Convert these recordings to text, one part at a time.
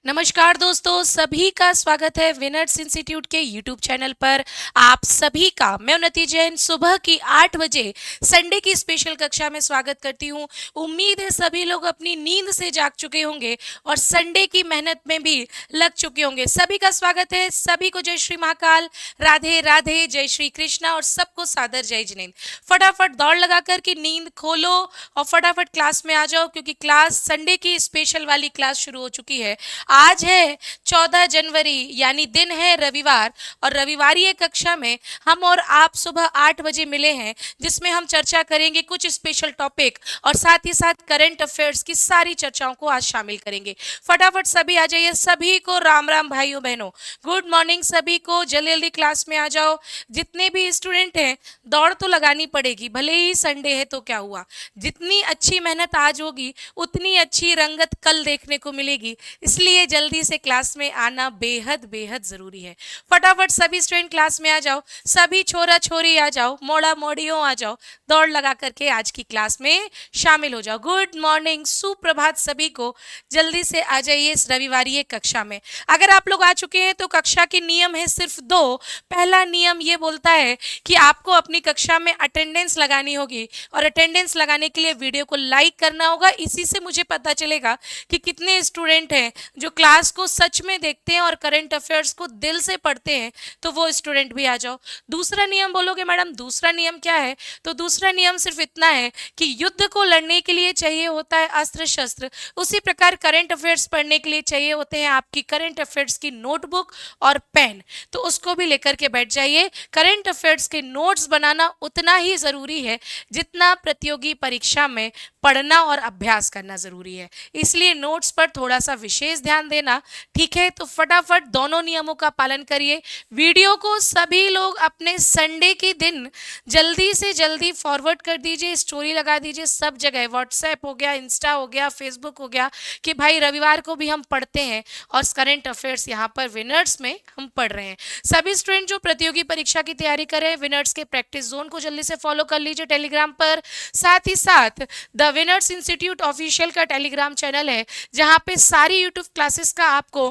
नमस्कार दोस्तों, सभी का स्वागत है विनर्स इंस्टीट्यूट के यूट्यूब चैनल पर। आप सभी का मैं उन्नति जैन सुबह की 8 बजे संडे की स्पेशल कक्षा में स्वागत करती हूं। उम्मीद है सभी लोग अपनी नींद से जाग चुके होंगे और संडे की मेहनत में भी लग चुके होंगे। सभी का स्वागत है, सभी को जय श्री महाकाल, राधे राधे, जय श्री कृष्णा और सबको सादर जय जिनेन्द्र। फटाफट दौड़ लगाकर की नींद खोलो और फटाफट क्लास में आ जाओ, क्योंकि क्लास संडे की स्पेशल वाली क्लास शुरू हो चुकी है। आज है 14 जनवरी, यानी दिन है रविवार, और रविवारी कक्षा में हम और आप सुबह 8 बजे मिले हैं, जिसमें हम चर्चा करेंगे कुछ स्पेशल टॉपिक और साथ ही साथ करंट अफेयर्स की सारी चर्चाओं को आज शामिल करेंगे। फटाफट सभी आ जाइए। सभी को राम राम भाइयों बहनों, गुड मॉर्निंग। सभी को जल्दी जल्दी क्लास में आ जाओ। जितने भी स्टूडेंट हैं, दौड़ तो लगानी पड़ेगी, भले ही संडे है तो क्या हुआ। जितनी अच्छी मेहनत आज होगी उतनी अच्छी रंगत कल देखने को मिलेगी, इसलिए जल्दी से क्लास में आना बेहद बेहद जरूरी है। फटाफट सभी स्टूडेंट क्लास में आ जाओ, सभी छोरा छोरी आ जाओ, मोड़ा मोड़ियों आ जाओ, दौड़ लगा करके आज की क्लास में शामिल हो जाओ। गुड मॉर्निंग, सुप्रभात सभी को। जल्दी से आ जाइए इस रविवारी कक्षा में। अगर आप लोग आ चुके हैं तो कक्षा के नियम है सिर्फ दो। पहला नियम ये बोलता है कि आपको अपनी कक्षा में अटेंडेंस लगानी होगी, और अटेंडेंस लगाने के लिए वीडियो को लाइक करना होगा। इसी से मुझे पता चलेगा कि कितने स्टूडेंट हैं जो क्लास को सच में देखते हैं और करंट अफेयर्स को दिल से पढ़ते हैं। तो वो स्टूडेंट भी आ जाओ। दूसरा नियम बोलोगे मैडम, दूसरा नियम क्या है? तो दूसरा नियम सिर्फ इतना है कि युद्ध को लड़ने के लिए चाहिए होता है अस्त्र शस्त्र, उसी प्रकार करंट अफेयर्स पढ़ने के लिए चाहिए होते हैं आपकी करंट अफेयर्स की नोटबुक और पेन। तो उसको भी लेकर के बैठ जाइए। करंट अफेयर्स के नोट्स बनाना उतना ही जरूरी है जितना प्रतियोगी परीक्षा में पढ़ना और अभ्यास करना जरूरी है, इसलिए नोट्स पर थोड़ा सा विशेष ध्यान देना। ठीक है, तो फटाफट दोनों नियमों का पालन करिए। वीडियो को सभी लोग अपने संडे के दिन जल्दी से जल्दी फॉरवर्ड कर दीजिए, स्टोरी लगा दीजिए सब जगह, व्हाट्सएप हो गया, इंस्टा हो गया, फेसबुक हो गया, कि भाई रविवार को भी हम पढ़ते हैं और करंट अफेयर्स यहाँ पर विनर्स में हम पढ़ रहे हैं। सभी स्टूडेंट जो प्रतियोगी परीक्षा की तैयारी करें, विनर्स के प्रैक्टिस जोन को जल्दी से फॉलो कर लीजिए टेलीग्राम पर। साथ ही साथ द विनर्स इंस्टीट्यूट ऑफिशियल का टेलीग्राम चैनल है, जहां पे सारी यूट्यूब क्लासेस का आपको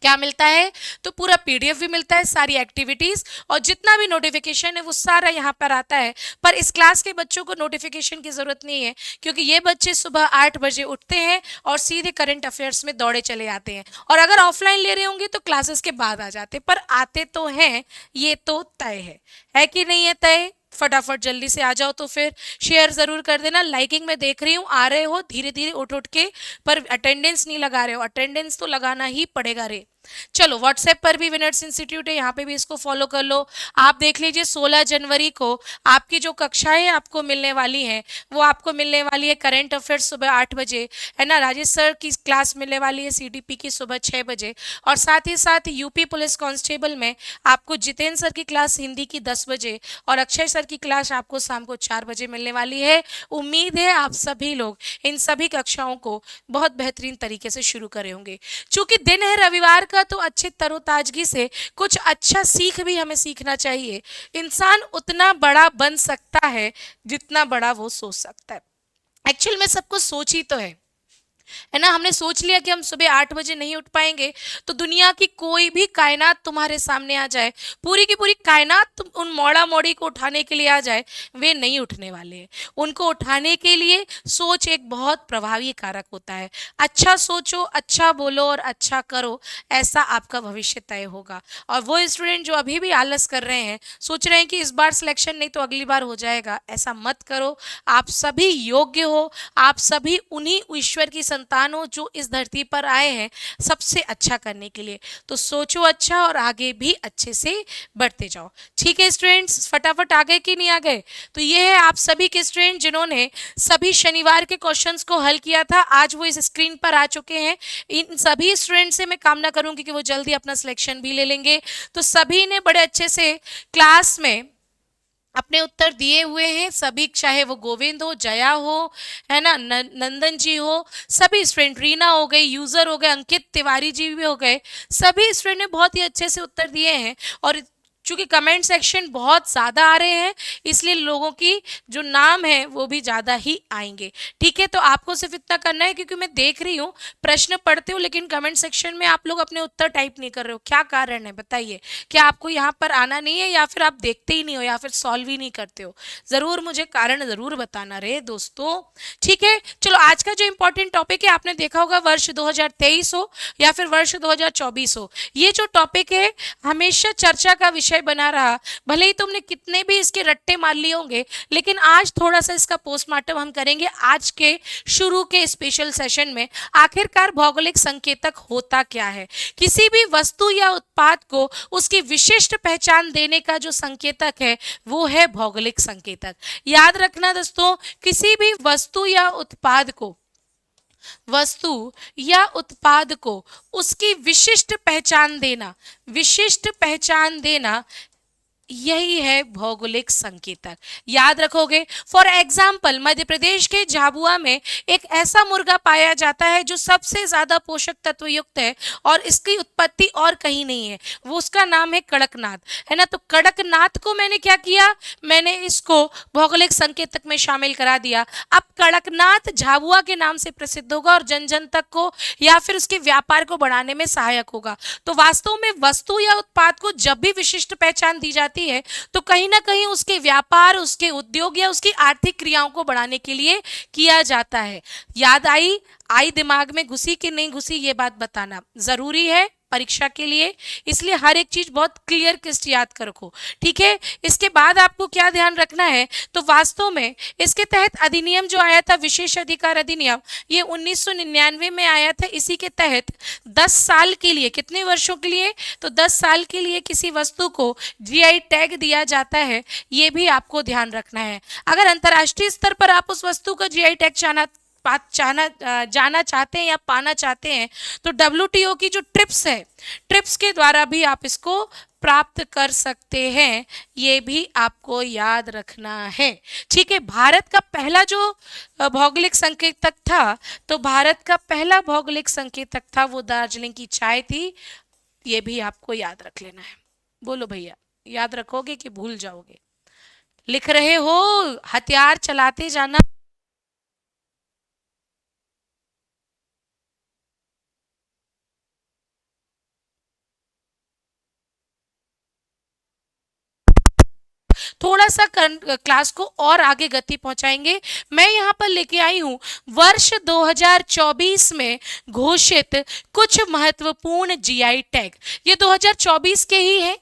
क्या मिलता है, तो पूरा पीडीएफ भी मिलता है, सारी एक्टिविटीज और जितना भी नोटिफिकेशन है वो सारा यहाँ पर आता है। पर इस क्लास के बच्चों को नोटिफिकेशन की जरूरत नहीं है, क्योंकि ये बच्चे सुबह 8 बजे उठते हैं और सीधे करंट अफेयर्स में दौड़े चले आते हैं। और अगर ऑफलाइन ले रहे होंगे तो क्लासेस के बाद आ जाते, पर आते तो हैं, ये तो तय है कि नहीं है तय? फटाफट जल्दी से आ जाओ। तो फिर शेयर जरूर कर देना। लाइकिंग में देख रही हूँ आ रहे हो धीरे धीरे उठ उठ के, पर अटेंडेंस नहीं लगा रहे हो। अटेंडेंस तो लगाना ही पड़ेगा रे। चलो, व्हाट्सएप पर भी विनर्स इंस्टीट्यूट है, यहाँ पे भी इसको फॉलो कर लो। आप देख लीजिए 16 जनवरी को आपकी जो कक्षाएं आपको मिलने वाली हैं, वो आपको मिलने वाली है करंट अफेयर्स सुबह 8 बजे, है ना। राजेश सर की क्लास मिलने वाली है सीडीपी की सुबह 6 बजे, और साथ ही साथ यूपी पुलिस कांस्टेबल में आपको जितेंद्र सर की क्लास हिंदी की 10 बजे और अक्षय सर की क्लास आपको शाम को 4 बजे मिलने वाली है। उम्मीद है आप सभी लोग इन सभी कक्षाओं को बहुत बेहतरीन तरीके से शुरू करे होंगे। चूंकि दिन है रविवार का, तो अच्छे तरोताजगी से कुछ अच्छा सीख भी हमें सीखना चाहिए। इंसान उतना बड़ा बन सकता है जितना बड़ा वो सोच सकता है। एक्चुअल में सब कुछ सोच ही तो है ना। हमने सोच लिया कि हम सुबह 8 बजे नहीं उठ पाएंगे, तो दुनिया की कोई भी कायनात तुम्हारे सामने आ जाए, पूरी की पूरी कायनात तुम उन मोड़ा मोड़ी को उठाने के लिए आ जाए, वे नहीं उठने वाले हैं। उनको उठाने के लिए सोच एक बहुत प्रभावी कारक होता है। अच्छा सोचो, अच्छा बोलो और अच्छा करो, ऐसा आपका भविष्य तय होगा। और वो स्टूडेंट जो अभी भी आलस कर रहे हैं, सोच रहे हैं कि इस बार सिलेक्शन नहीं तो अगली बार हो जाएगा, ऐसा मत करो। आप सभी योग्य हो, आप सभी उन्हीं ईश्वर की संतान हो जो इस धरती पर आए हैं सबसे अच्छा करने के लिए। तो सोचो अच्छा और आगे भी अच्छे से बढ़ते जाओ। ठीक है स्टूडेंट्स, फटाफट आ गए कि नहीं आ गए? तो ये है आप सभी के स्टूडेंट जिन्होंने सभी शनिवार के क्वेश्चंस को हल किया था, आज वो इस स्क्रीन पर आ चुके हैं। इन सभी स्टूडेंट से मैं कामना करूंगी कि वो जल्दी अपना सिलेक्शन भी ले लेंगे। तो सभी ने बड़े अच्छे से क्लास में अपने उत्तर दिए हुए हैं सभी, चाहे वो गोविंद हो, जया हो, है ना, नंदन जी हो, सभी स्टूडेंट, रीना हो गई, यूजर हो गए, अंकित तिवारी जी भी हो गए, सभी स्टूडेंट ने बहुत ही अच्छे से उत्तर दिए हैं। और चूंकि कमेंट सेक्शन बहुत ज़्यादा आ रहे हैं, इसलिए लोगों की जो नाम है वो भी ज़्यादा ही आएंगे। ठीक है, तो आपको सिर्फ इतना करना है, क्योंकि मैं देख रही हूँ प्रश्न पढ़ते हो लेकिन कमेंट सेक्शन में आप लोग अपने उत्तर टाइप नहीं कर रहे हो। क्या कारण है बताइए? क्या आपको यहाँ पर आना नहीं है, या फिर आप देखते ही नहीं हो, या फिर सॉल्व ही नहीं करते हो? ज़रूर मुझे कारण ज़रूर बताना रे दोस्तों। ठीक है, चलो आज का जो इंपॉर्टेंट टॉपिक है, आपने देखा होगा वर्ष 2023 हो या फिर वर्ष 2024 हो, ये जो टॉपिक है हमेशा चर्चा का विषय बना रहा। भले ही तुमने कितने भी इसके रट्टे मार लिए होंगे, लेकिन आज थोड़ा सा इसका पोस्टमार्टम हम करेंगे आज के शुरू के स्पेशल सेशन में। आखिरकार भौगोलिक संकेतक होता क्या है? किसी भी वस्तु या उत्पाद को उसकी विशिष्ट पहचान देने का जो संकेतक है वो है भौगोलिक संकेतक। याद रखना दोस्तों, किसी भी वस्तु या उत्पाद को उसकी विशिष्ट पहचान देना यही है भौगोलिक संकेतक। याद रखोगे। फॉर एग्जाम्पल, मध्य प्रदेश के झाबुआ में एक ऐसा मुर्गा पाया जाता है जो सबसे ज्यादा पोषक तत्व युक्त है और इसकी उत्पत्ति और कहीं नहीं है, वो उसका नाम है कड़कनाथ, है ना। तो कड़कनाथ को मैंने क्या किया, मैंने इसको भौगोलिक संकेतक में शामिल करा दिया। अब कड़कनाथ झाबुआ के नाम से प्रसिद्ध होगा और जन जन तक को या फिर उसके व्यापार को बढ़ाने में सहायक होगा। तो वास्तव में वस्तु या उत्पाद को जब भी विशिष्ट पहचान दी जाती है तो कहीं ना कहीं उसके व्यापार, उसके उद्योग या उसकी आर्थिक क्रियाओं को बढ़ाने के लिए किया जाता है। याद आई दिमाग में घुसी कि नहीं घुसी, ये बात बताना जरूरी है परीक्षा के लिए, इसलिए हर एक चीज बहुत क्लियर किस्ट याद कर रखो। ठीक है, इसके बाद आपको क्या ध्यान रखना है, तो वास्तव में इसके तहत अधिनियम जो आया था, विशेष अधिकार अधिनियम, ये 1999 में आया था। इसी के तहत 10 साल के लिए, कितने वर्षों के लिए, तो 10 साल के लिए किसी वस्तु को जीआई टैग दिया जाता है, ये भी आपको ध्यान रखना है। अगर अंतर्राष्ट्रीय स्तर पर आप उस वस्तु का जीआई टैग जाना चाहते हैं या पाना चाहते हैं, तो डब्ल्यूटीओ की जो ट्रिप्स के द्वारा भी आप इसको प्राप्त कर सकते हैं, ये भी आपको याद रखना है। ठीक है, भारत का पहला जो भौगोलिक संकेतक था, तो भारत का पहला भौगोलिक संकेतक था वो दार्जिलिंग की चाय थी, ये भी आपको याद रख लेना है। बोलो भैया, याद रखोगे कि भूल जाओगे? लिख रहे हो, हथियार चलाते जाना। थोड़ा सा क्लास को और आगे गति पहुंचाएंगे। मैं यहाँ पर लेके आई हूँ वर्ष 2024 में घोषित कुछ महत्वपूर्ण जीआई टैग। ये 2024 के ही है,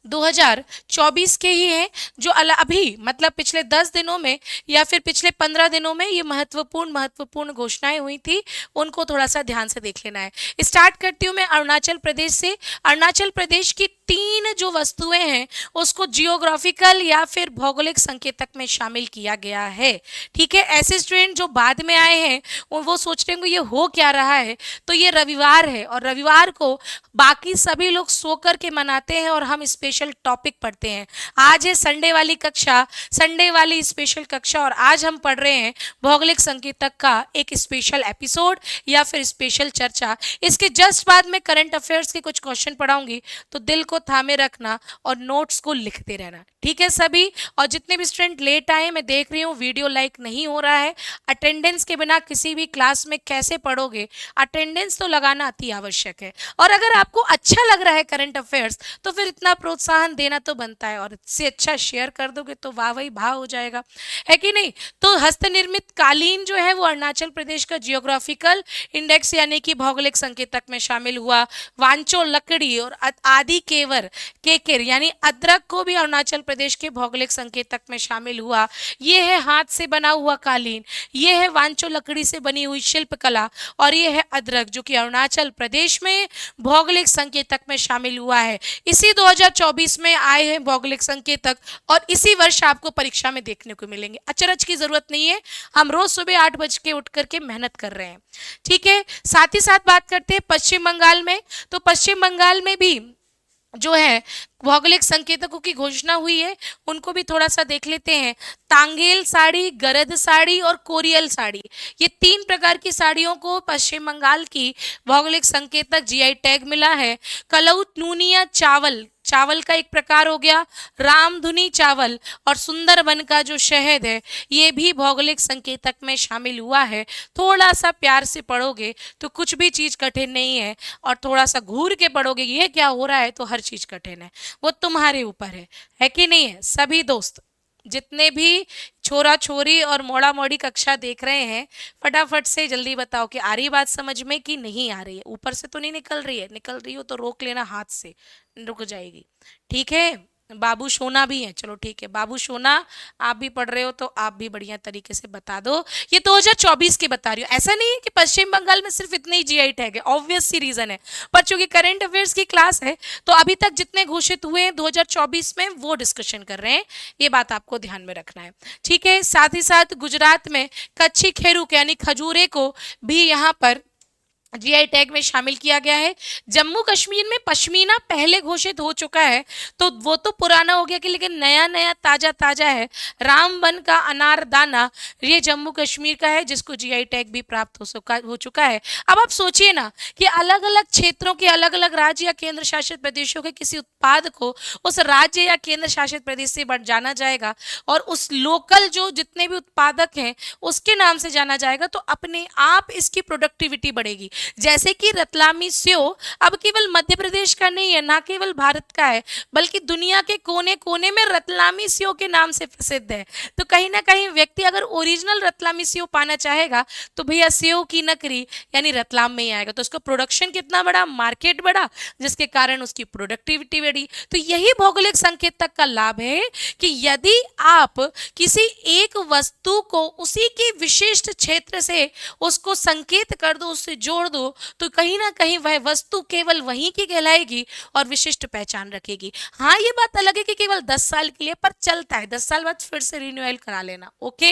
2024 के ही हैं, जो अभी मतलब पिछले 10 दिनों में या फिर पिछले 15 दिनों में ये महत्वपूर्ण घोषणाएं हुई थी, उनको थोड़ा सा ध्यान से देख लेना है। स्टार्ट करती हूँ मैं अरुणाचल प्रदेश से। अरुणाचल प्रदेश की 3 जो वस्तुएं हैं उसको जियोग्राफिकल या फिर भौगोलिक संकेतक में शामिल किया गया है। ठीक है, ऐसे स्टूडेंट जो बाद में आए हैं वो सोच रहे होंगे ये हो क्या रहा है, तो ये रविवार है और रविवार को बाकी सभी लोग सो कर के मनाते हैं और हम स्पेशल टॉपिक पढ़ते हैं। आज है संडे वाली कक्षा, संडे वाली स्पेशल कक्षा, और आज हम पढ़ रहे हैं भौगोलिक संकेतक का एक स्पेशल एपिसोड या फिर स्पेशल चर्चा। इसके जस्ट बाद में करंट अफेयर्स के कुछ क्वेश्चन पढ़ाऊंगी, तो दिल को थामे रखना और नोट्स को लिखते रहना। ठीक है सभी, और जितने भी स्टूडेंट लेट आए, मैं देख रही हूँ वीडियो लाइक नहीं हो रहा है। अटेंडेंस के बिना किसी भी क्लास में कैसे पढ़ोगे, अटेंडेंस तो लगाना अति आवश्यक है। और अगर आपको अच्छा लग रहा है करंट अफेयर्स, तो फिर इतना प्रोत्साहन देना तो बनता है, और इससे अच्छा शेयर कर दोगे तो वाह वही भाव हो जाएगा, है कि नहीं। तो हस्तनिर्मित कालीन जो है वो अरुणाचल प्रदेश का जियोग्राफिकल इंडेक्स यानी कि भौगोलिक संकेतक में शामिल हुआ। वांचो लकड़ी और आदि केकर यानी अदरक को भी अरुणाचल प्रदेश के भौगोलिक संकेतक में शामिल हुआ। ये है हाथ से बना हुआ कालीन, ये है वांचो लकड़ी से बनी हुई शिल्पकला, और ये है अदरक जो कि अरुणाचल प्रदेश में भौगोलिक संकेतक में शामिल हुआ है। इसी 2024 में आए हैं भौगोलिक संकेतक, और इसी वर्ष आपको परीक्षा में देखने को मिलेंगे। अचरज की जरूरत नहीं है, हम रोज सुबह 8 बज के उठ करके मेहनत कर रहे हैं। ठीक है, साथ ही साथ बात करते हैं पश्चिम बंगाल में। तो पश्चिम बंगाल में भी जो है भौगोलिक संकेतकों की घोषणा हुई है, उनको भी थोड़ा सा देख लेते हैं। तांगेल साड़ी, गरद साड़ी और कोरियल साड़ी, ये 3 प्रकार की साड़ियों को पश्चिम बंगाल की भौगोलिक संकेतक जीआई टैग मिला है। कलउत नूनिया चावल, चावल का एक प्रकार हो गया, रामधुनी चावल और सुंदरबन का जो शहद है, ये भी भौगोलिक संकेतक में शामिल हुआ है। थोड़ा सा प्यार से पढ़ोगे तो कुछ भी चीज कठिन नहीं है, और थोड़ा सा घूर के पढ़ोगे ये क्या हो रहा है तो हर चीज कठिन है। वो तुम्हारे ऊपर है कि नहीं है? सभी दोस्त जितने भी छोरा छोरी और मोड़ा मोड़ी कक्षा देख रहे हैं, फटाफट से जल्दी बताओ कि आ रही बात समझ में कि नहीं आ रही है। ऊपर से तो नहीं निकल रही है, निकल रही हो तो रोक लेना हाथ से, रुक जाएगी। ठीक है, बाबू सोना भी है, चलो ठीक है बाबू सोना, आप भी पढ़ रहे हो तो आप भी बढ़िया तरीके से बता दो। ये 2024 की बता रही हूँ, ऐसा नहीं है कि पश्चिम बंगाल में सिर्फ इतने ही जीआई टैग है, ऑब्वियस सी रीजन है, पर चूंकि करंट अफेयर्स की क्लास है तो अभी तक जितने घोषित हुए हैं 2024 में वो डिस्कशन कर रहे हैं, ये बात आपको ध्यान में रखना है। ठीक है, साथ ही साथ गुजरात में कच्ची खेरूक यानी खजूरे को भी यहाँ पर जीआई टैग में शामिल किया गया है। जम्मू कश्मीर में पश्मीना पहले घोषित हो चुका है, तो वो तो पुराना हो गया कि, लेकिन नया नया ताजा ताजा है। रामबन का अनारदाना, ये जम्मू कश्मीर का है जिसको जीआई टैग भी प्राप्त हो चुका है। अब आप सोचिए ना कि अलग अलग क्षेत्रों के अलग अलग राज्य या केंद्र शासित प्रदेशों के किसी उत्पाद को उस राज्य या केंद्र शासित प्रदेश से जाना जाएगा, और उस लोकल जो जितने भी उत्पादक हैं उसके नाम से जाना जाएगा, तो अपने आप इसकी प्रोडक्टिविटी बढ़ेगी। जैसे कि रतलामी सेव अब केवल मध्य प्रदेश का नहीं है, ना केवल भारत का है, बल्कि दुनिया के कोने कोने में रतलामी सेव के नाम से प्रसिद्ध है। तो कहीं ना कहीं व्यक्ति अगर ओरिजिनल रतलामी सेव पाना चाहेगा तो भैया सेव की नकरी यानी रतलाम में ही आएगा, तो उसका प्रोडक्शन कितना बड़ा, मार्केट बड़ा, जिसके कारण उसकी प्रोडक्टिविटी बढ़ी। तो यही भौगोलिक संकेतक का लाभ है कि यदि आप किसी एक वस्तु को उसी के विशिष्ट क्षेत्र से उसको संकेत कर दो, उससे जोड़ दो, तो कहीं ना कहीं वह वस्तु केवल वहीं की कहलाएगी और विशिष्ट पहचान रखेगी। हाँ, ये बात अलग है कि केवल 10 साल के लिए, पर चलता है, 10 साल बाद फिर से रिन्यूअल करा लेना। ओके,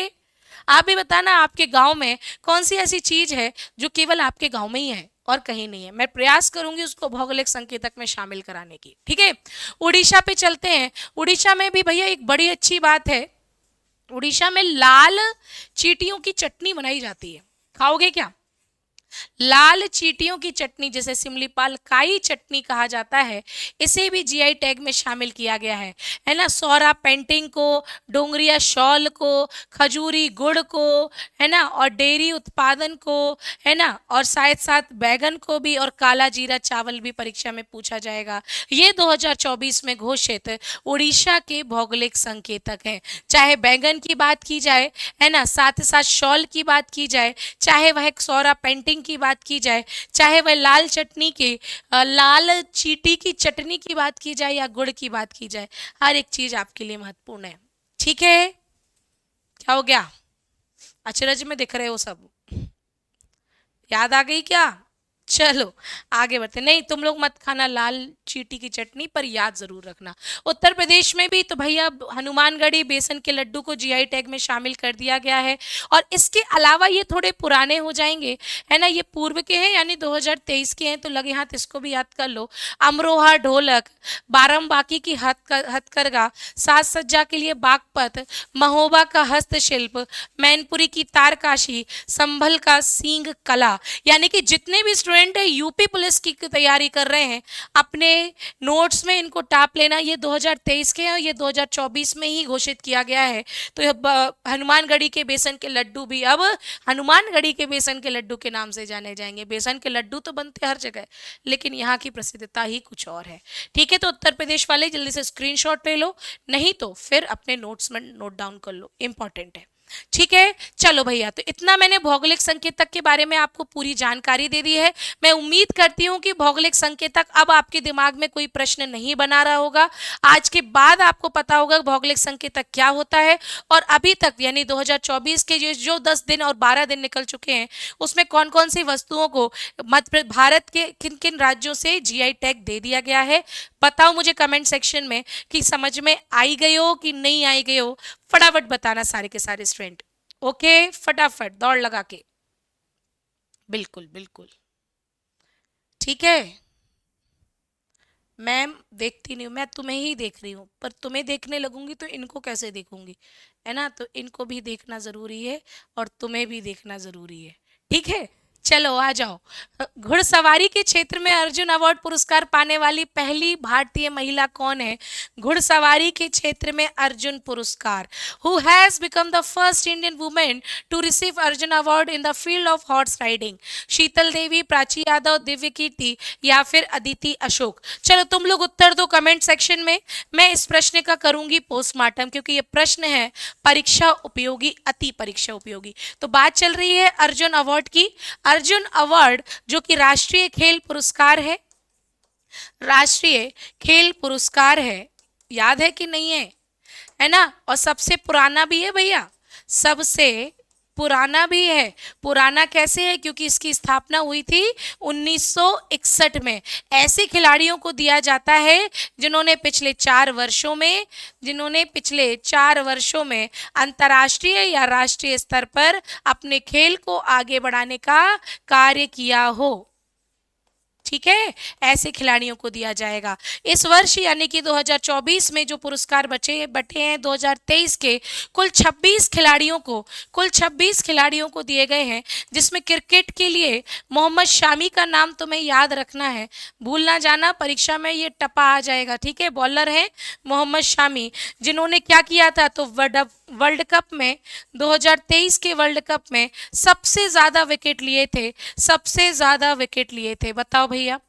आप भी बताना आपके गांव में कौन सी ऐसी चीज है जो केवल आपके गांव में ही है और कहीं नहीं है। मैं प्रयास करूंगी उसको भौगोलिक संकेतक में शामिल कराने की। ठीक है, उड़ीसा पे चलते हैं। उड़ीसा में भी भैया एक बड़ी अच्छी बात है, उड़ीसा में लाल चींटियों की चटनी बनाई जाती है, खाओगे क्या? लाल चींटियों की चटनी, जिसे सिमलीपाल काई चटनी कहा जाता है, इसे भी जीआई टैग में शामिल किया गया है ना। सौरा पेंटिंग को, डोंगरिया शॉल को, खजूरी गुड़ को, है ना, और डेयरी उत्पादन को, है ना, और साथ साथ बैगन को भी, और काला जीरा चावल भी परीक्षा में पूछा जाएगा। ये 2024 में घोषित उड़ीसा के भौगोलिक संकेतक हैं। चाहे बैगन की बात की जाए, है ना, साथ साथ शॉल की बात की जाए, चाहे वह सौरा पेंटिंग की बात की जाए, चाहे वह लाल चटनी की, लाल चींटी की चटनी की बात की जाए या गुड़ की बात की जाए, हर एक चीज आपके लिए महत्वपूर्ण है। ठीक है, क्या हो गया? अचरज में दिख रहे हो सब, याद आ गई क्या? चलो आगे बढ़ते। नहीं, तुम लोग मत खाना लाल चींटी की चटनी, पर याद जरूर रखना। उत्तर प्रदेश में भी तो भैया हनुमानगढ़ी बेसन के लड्डू को जीआई टैग में शामिल कर दिया गया है। और इसके अलावा ये थोड़े पुराने हो जाएंगे, है ना, ये पूर्व के हैं यानी 2023 के हैं, तो लगे हाथ इसको भी याद कर लो। अमरोहा ढोलक, बारामबाकी की हथकरघा, साज सज्जा के लिए बागपत, महोबा का हस्तशिल्प, मैनपुरी की तारकाशी, संभल का सींग कला, यानी कि जितने भी स्टूडेंट है यूपी पुलिस की तैयारी कर रहे हैं, अपने नोट्स में इनको टाप लेना। ये 2023 के हैं, ये 2024 में ही घोषित किया गया है। तो हनुमानगढ़ी के बेसन के लड्डू भी अब हनुमानगढ़ी के बेसन के लड्डू के नाम से जाने जाएंगे। बेसन के लड्डू तो बनते हर जगह, लेकिन यहाँ की प्रसिद्धता ही कुछ और है। ठीक है, तो उत्तर प्रदेश वाले जल्दी से स्क्रीनशॉट ले लो, नहीं तो फिर अपने नोट्स में नोट डाउन कर लो, इंपॉर्टेंट है। ठीक है, चलो भैया, तो इतना मैंने भौगोलिक संकेतक के बारे में आपको पूरी जानकारी दे दी है। मैं उम्मीद करती हूँ कि भौगोलिक संकेतक अब आपके दिमाग में कोई प्रश्न नहीं बना रहा होगा। आज के बाद आपको पता होगा भौगोलिक संकेतक क्या होता है, और अभी तक यानी 2024 के जो 10 दिन और 12 दिन निकल चुके हैं, उसमें कौन कौन सी वस्तुओं को मध्य भारत के किन किन राज्यों से जीआई टैग दे दिया गया है। बताओ मुझे कमेंट सेक्शन में कि समझ में आई गई हो कि नहीं आई गई हो। फटाफट बताना सारे के सारे स्टूडेंट। ओके, फटाफट दौड़ लगा के, बिल्कुल बिल्कुल। ठीक है, मैम देखती नहीं हूँ, मैं तुम्हें ही देख रही हूँ, पर तुम्हें देखने लगूंगी तो इनको कैसे देखूंगी, है ना? तो इनको भी देखना जरूरी है और तुम्हें भी देखना जरूरी है। ठीक है, चलो आ जाओ। घुड़सवारी के क्षेत्र में अर्जुन अवार्ड पुरस्कार पाने वाली पहली भारतीय महिला कौन है? घुड़सवारी के क्षेत्र में अर्जुन पुरस्कार। Who has become the first Indian women to receive Arjun award in the field of horse riding? Sheetal Devi, Prachi Yadav, Divya Kirti या फिर अदिति अशोक? चलो तुम लोग उत्तर दो कमेंट सेक्शन में। मैं इस प्रश्न का करूंगी पोस्टमार्टम, क्योंकि ये प्रश्न है परीक्षा उपयोगी, अति परीक्षा उपयोगी। तो बात चल रही है अर्जुन अवार्ड की। अर्जुन अवार्ड जो कि राष्ट्रीय खेल पुरस्कार है, राष्ट्रीय खेल पुरस्कार है, याद है कि नहीं है ना? और सबसे पुराना भी है भैया, सबसे पुराना भी है। पुराना कैसे है? क्योंकि इसकी स्थापना हुई थी 1961 में। ऐसे खिलाड़ियों को दिया जाता है जिन्होंने पिछले 4 वर्षों में अंतर्राष्ट्रीय या राष्ट्रीय स्तर पर अपने खेल को आगे बढ़ाने का कार्य किया हो। ठीक है, ऐसे खिलाड़ियों को दिया जाएगा। इस वर्ष यानी कि 2024 में जो पुरस्कार बटे हैं 2023 के कुल 26 खिलाड़ियों को दिए गए हैं, जिसमें क्रिकेट के लिए मोहम्मद शामी का नाम तुम्हें याद रखना है, भूल ना जाना, परीक्षा में ये टपा आ जाएगा। ठीक है, बॉलर है मोहम्मद शामी, जिन्होंने क्या किया था? तो वर्ल्ड कप में 2023 के वर्ल्ड कप में सबसे ज्यादा विकेट लिए थे, सबसे ज्यादा विकेट लिए थे। बताओ भैया,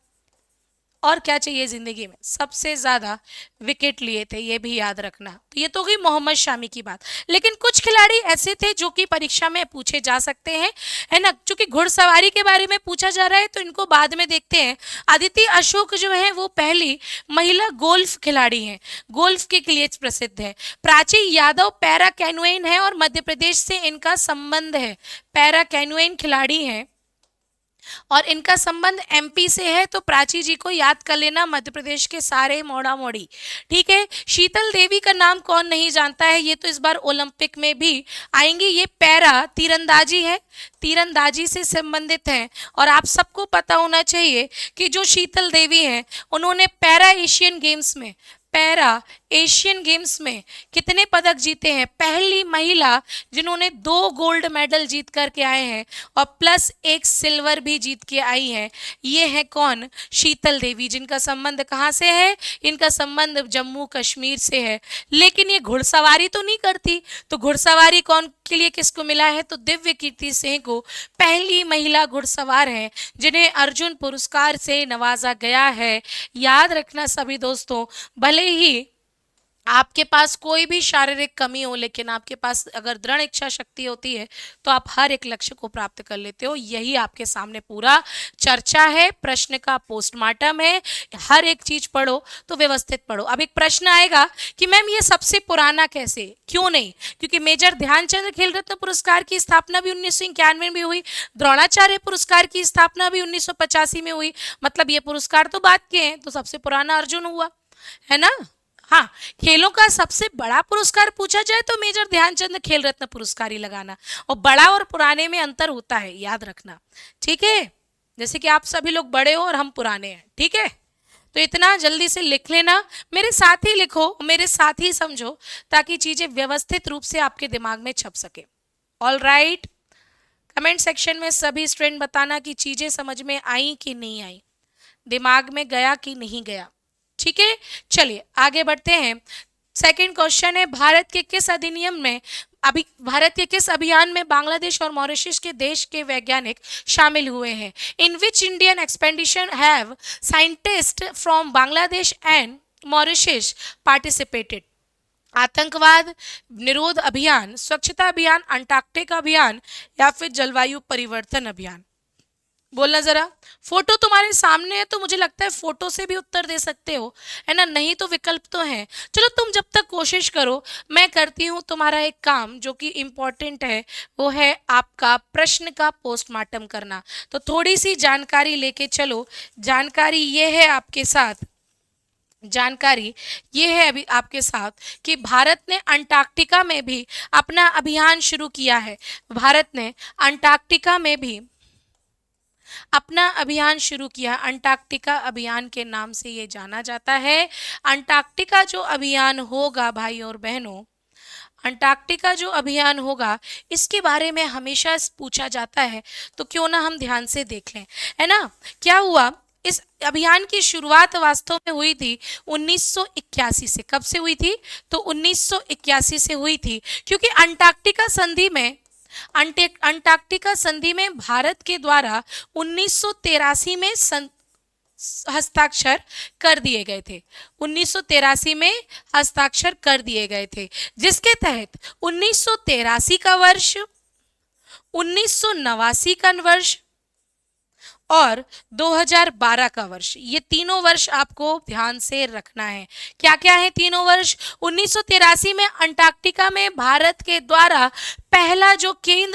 और क्या चाहिए जिंदगी में? सबसे ज्यादा विकेट लिए थे, ये भी याद रखना। तो ये तो गई मोहम्मद शामी की बात। लेकिन कुछ खिलाड़ी ऐसे थे जो कि परीक्षा में पूछे जा सकते हैं, है ना? क्योंकि घुड़सवारी के बारे में पूछा जा रहा है तो इनको बाद में देखते हैं। अदिति अशोक जो है वो पहली महिला गोल्फ खिलाड़ी हैं, गोल्फ के लिए प्रसिद्ध है। प्राची यादव पैरा कैनुएन है और मध्य प्रदेश से इनका संबंध है, पैरा कैनुएन खिलाड़ी हैं और इनका संबंध एमपी से है। तो प्राची जी को याद कर लेना, मध्य प्रदेश के सारे मोड़ा मोड़ी। ठीक है, शीतल देवी का नाम कौन नहीं जानता है? ये तो इस बार ओलंपिक में भी आएंगी। ये पैरा तीरंदाजी है, तीरंदाजी से संबंधित है। और आप सबको पता होना चाहिए कि जो शीतल देवी हैं उन्होंने पैरा एशियन गेम्स में कितने पदक जीते हैं? पहली महिला जिन्होंने 2 गोल्ड मेडल जीत करके आए हैं और प्लस 1 सिल्वर भी जीत के आई हैं। ये है कौन? शीतल देवी, जिनका संबंध कहाँ से है? इनका संबंध जम्मू कश्मीर से है। लेकिन ये घुड़सवारी तो नहीं करती, तो घुड़सवारी कौन के लिए किसको मिला है? तो दिव्य कीर्ति सिंह को, पहली महिला घुड़सवार हैं जिन्हें अर्जुन पुरस्कार से नवाजा गया है। याद रखना सभी दोस्तों, भले ही आपके पास कोई भी शारीरिक कमी हो, लेकिन आपके पास अगर दृढ़ इच्छा शक्ति होती है तो आप हर एक लक्ष्य को प्राप्त कर लेते हो। यही आपके सामने पूरा चर्चा है, प्रश्न का पोस्टमार्टम है। हर एक चीज पढ़ो तो व्यवस्थित पढ़ो। अब एक प्रश्न आएगा कि मैम ये सबसे पुराना कैसे? क्यों नहीं? क्योंकि मेजर ध्यानचंद खेल रत्न पुरस्कार की स्थापना भी 1991 में हुई, द्रोणाचार्य पुरस्कार की स्थापना भी 1985 में हुई। मतलब ये पुरस्कार तो बात के हैं, तो सबसे पुराना अर्जुन हुआ, है ना? हाँ, खेलों का सबसे बड़ा पुरस्कार पूछा जाए तो मेजर ध्यानचंद खेल रत्न पुरस्कार ही लगाना। और बड़ा और पुराने में अंतर होता है, याद रखना। ठीक है, जैसे कि आप सभी लोग बड़े हो और हम पुराने हैं। ठीक है, तो इतना जल्दी से लिख लेना, मेरे साथ ही लिखो, मेरे साथ ही समझो, ताकि चीजें व्यवस्थित रूप से आपके दिमाग में छप सके। ऑल राइट, कमेंट सेक्शन में सभी स्टूडेंट बताना कि चीजें समझ में आई कि नहीं आई, दिमाग में गया कि नहीं गया। ठीक है, चलिए आगे बढ़ते हैं। सेकंड क्वेश्चन है, भारत के किस अभियान में बांग्लादेश और मॉरिशस के देश के वैज्ञानिक शामिल हुए हैं? In which Indian expedition have scientist from Bangladesh and Mauritius participated? आतंकवाद निरोध अभियान, स्वच्छता अभियान, अंटार्कटिक अभियान या फिर जलवायु परिवर्तन अभियान? बोलना जरा। फोटो तुम्हारे सामने है तो मुझे लगता है फोटो से भी उत्तर दे सकते हो, है ना? नहीं तो विकल्प तो है। चलो तुम जब तक कोशिश करो, मैं करती हूँ तुम्हारा एक काम जो कि इम्पोर्टेंट है, वो है आपका प्रश्न का पोस्टमार्टम करना। तो थोड़ी सी जानकारी लेके चलो। जानकारी ये है आपके साथ, जानकारी ये है अभी आपके साथ कि भारत ने अंटार्कटिका में भी अपना अभियान शुरू किया है। भारत ने अंटार्कटिका में भी अपना अभियान शुरू किया। अंटार्कटिका अभियान के नाम से ये जाना जाता है। अंटार्कटिका जो अभियान होगा भाई और बहनों, अंटार्कटिका जो अभियान होगा, इसके बारे में हमेशा पूछा जाता है, तो क्यों ना हम ध्यान से देख लें, है ना। क्या हुआ, इस अभियान की शुरुआत वास्तव में हुई थी 1981 से। कब से हुई थी, तो 1981 से हुई थी, क्योंकि अंटार्कटिका संधि में भारत के द्वारा 1983 में हस्ताक्षर कर दिए गए थे। 1983 में हस्ताक्षर कर दिए गए थे, जिसके तहत 1983 का वर्ष, 1989 का वर्ष और 2012 का वर्ष, ये तीनों वर्ष आपको ध्यान से रखना है। क्या क्या है तीनों वर्ष। 1983 में अंटार्कटिका में भारत के द्वारा पहला जो